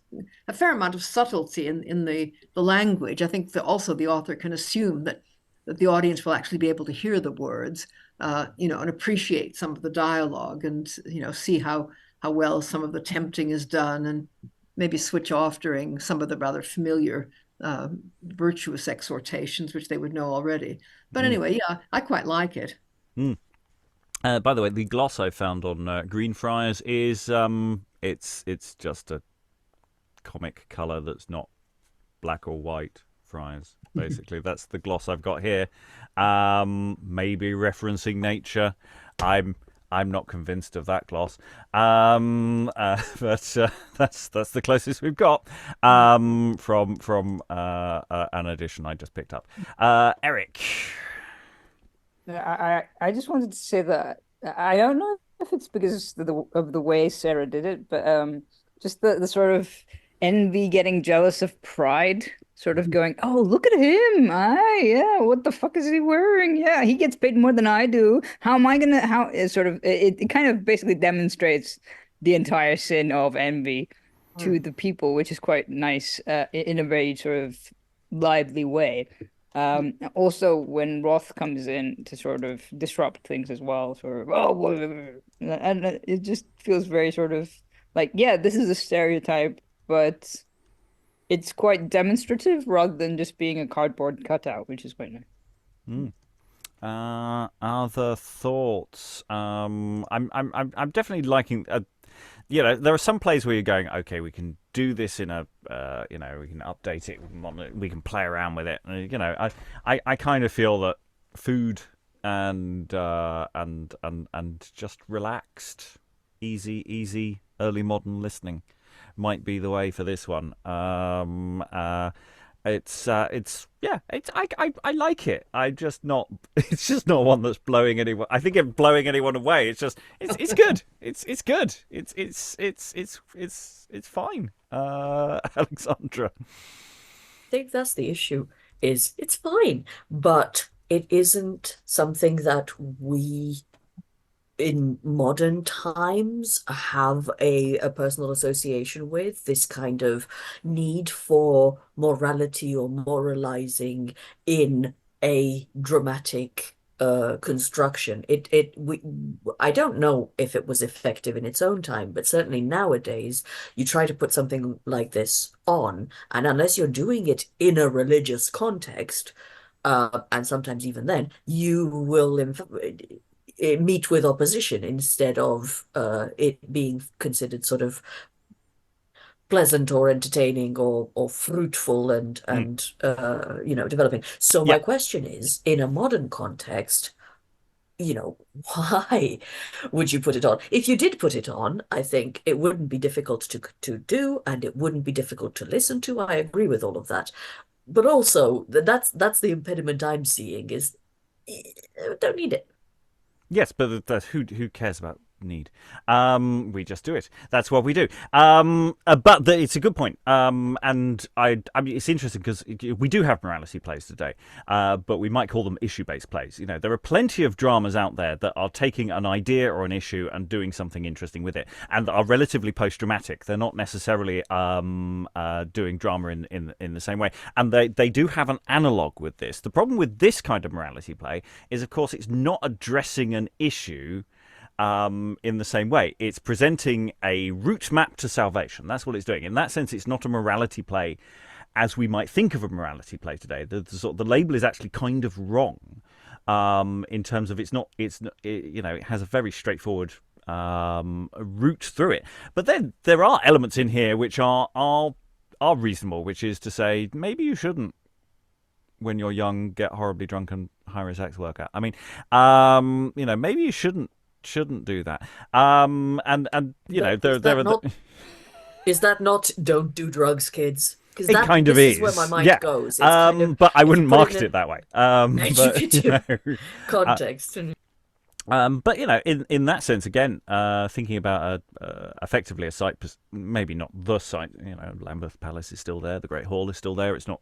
a fair amount of subtlety in the language. I think that also the author can assume that the audience will actually be able to hear the words, and appreciate some of the dialogue, and see how well some of the tempting is done, and maybe switch off during some of the rather familiar virtuous exhortations, which they would know already. But anyway, yeah, I quite like it. By the way, the gloss I found on Greenfriars is it's just a comic colour that's not black or white friars. Basically, that's the gloss I've got here. Maybe referencing nature. I'm not convinced of that gloss, but that's the closest we've got from an edition I just picked up. Eric, I just wanted to say that I don't know if it's because of the way Sarah did it, but just the sort of envy getting jealous of pride, sort of going, "Oh, look at him! Yeah, what the fuck is he wearing? Yeah, he gets paid more than I do. How am I gonna?" How it sort of it kind of basically demonstrates the entire sin of envy to the people, which is quite nice in a very sort of lively way. Also, when Roth comes in to sort of disrupt things as well, sort of and it just feels very sort of like, yeah, this is a stereotype, but it's quite demonstrative rather than just being a cardboard cutout, which is quite nice. Other thoughts? I'm definitely liking. There are some plays where you're going, okay, we can do this in a, we can update it, we can play around with it. I kind of feel that food and just relaxed, easy early modern listening might be the way for this one. I like it. It's just not one that's blowing anyone. I think it's blowing anyone away. It's just it's good. It's good. It's fine. Alexandra. I think that's the issue. Is it's fine, but it isn't something that we in modern times have a personal association with, this kind of need for morality or moralizing in a dramatic construction. I don't know if it was effective in its own time, but certainly nowadays you try to put something like this on, and unless you're doing it in a religious context, and sometimes even then, you will meet with opposition instead of it being considered sort of pleasant or entertaining or fruitful and developing. So my Yeah. question is, in a modern context, why would you put it on? If you did put it on, I think it wouldn't be difficult to do, and it wouldn't be difficult to listen to. I agree with all of that. But also, that's the impediment I'm seeing is don't need it. Yes, but who cares about need? We just do it. That's what we do. But it's a good point. And I mean, it's interesting because we do have morality plays today, but we might call them issue-based plays. There are plenty of dramas out there that are taking an idea or an issue and doing something interesting with it, and are relatively post-dramatic. They're not necessarily doing drama in the same way, and they do have an analog with this. The problem with this kind of morality play is, of course, it's not addressing an issue in the same way. It's presenting a route map to salvation. That's what it's doing. In that sense, it's not a morality play as we might think of a morality play today. The label is actually kind of wrong in terms of it has a very straightforward route through it. But then there are elements in here which are reasonable, which is to say maybe you shouldn't, when you're young, get horribly drunk and hire a sex worker. I mean, maybe you shouldn't do that. Is that not don't do drugs, kids? Because it kind of is where my mind goes. It's kind of, but I wouldn't market it that way. Context. But in that sense, again, thinking about effectively a site, maybe not the site. Lambeth Palace is still there. The Great Hall is still there. It's not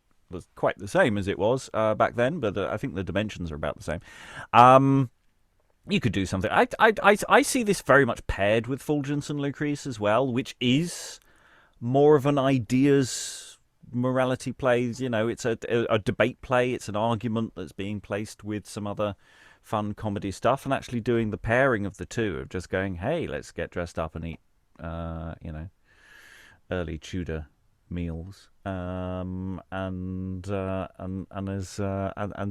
quite the same as it was back then, but I think the dimensions are about the same. You could do something. I see this very much paired with Fulgence and Lucrece as well, which is more of an ideas morality play. It's a debate play. It's an argument that's being placed with some other fun comedy stuff, and actually doing the pairing of the two, of just going, hey, let's get dressed up and eat, early Tudor meals, and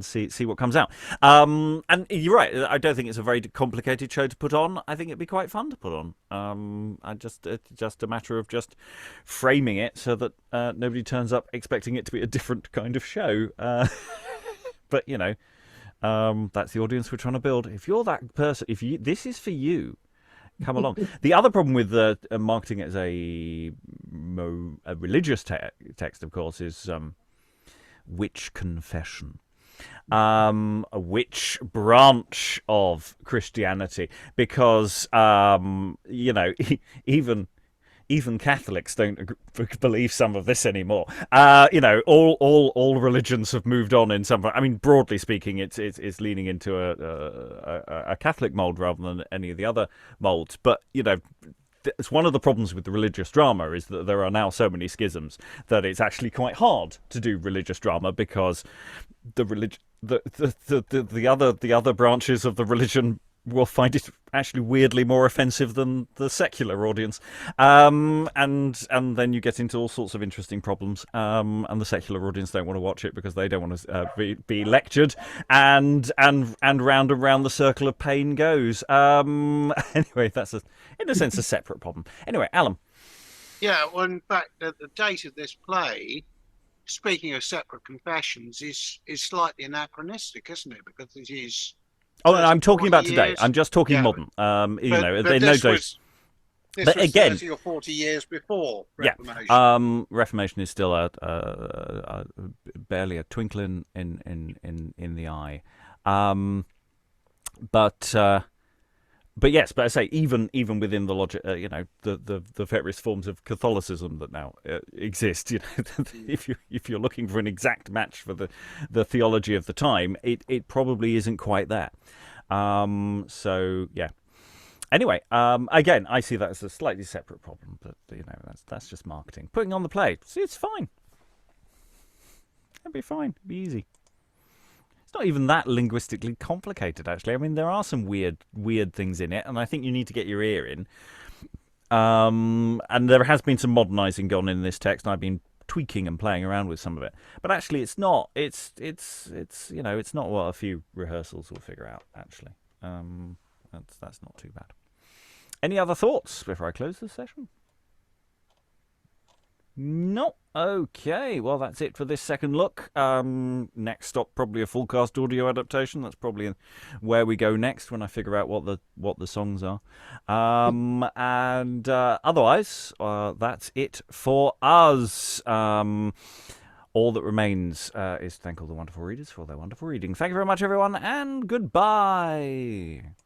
see what comes out. And you're right. I don't think it's a very complicated show to put on. I think it'd be quite fun to put on. It's just a matter of just framing it so that nobody turns up expecting it to be a different kind of show. But that's the audience we're trying to build. If you're that person, this is for you, come along. The other problem with marketing it as a religious text, of course, is witch confession, a witch branch of Christianity, because even Catholics don't believe some of this anymore. All religions have moved on in some. I mean, broadly speaking, it's leaning into a Catholic mold rather than any of the other molds. But it's one of the problems with the religious drama is that there are now so many schisms that it's actually quite hard to do religious drama, because the other branches of the religion will find it actually weirdly more offensive than the secular audience, and then you get into all sorts of interesting problems, and the secular audience don't want to watch it because they don't want to be lectured, and round and round the circle of pain goes. Anyway, that's in a sense a separate problem. Anyway, Alan. Yeah, well, in fact, the date of this play, speaking of separate confessions, is slightly anachronistic, isn't it? Because it is. Oh, I'm talking about today. Years. I'm just talking modern. But this was 30 or 40 years before Reformation. Yeah. Reformation is still barely a twinkle in the eye. But yes, but I say even within the logic, the various forms of Catholicism that now exist, if you're looking for an exact match for the theology of the time, it probably isn't quite there. So yeah. Anyway, again, I see that as a slightly separate problem, but that's just marketing. Putting on the play, see, it's fine. It'll be fine. It'll be easy. not even that linguistically complicated, actually. I mean, there are some weird things in it, and I think you need to get your ear in. And there has been some modernising gone in this text, and I've been tweaking and playing around with some of it. But actually, it's not. It's it's not what a few rehearsals will figure out. Actually, that's not too bad. Any other thoughts before I close this session? No. Okay, well, that's it for this second look. Next stop, probably a full cast audio adaptation. That's probably where we go next when I figure out what the songs are. And otherwise, that's it for us. All that remains is to thank all the wonderful readers for their wonderful reading. Thank you very much, everyone, and goodbye.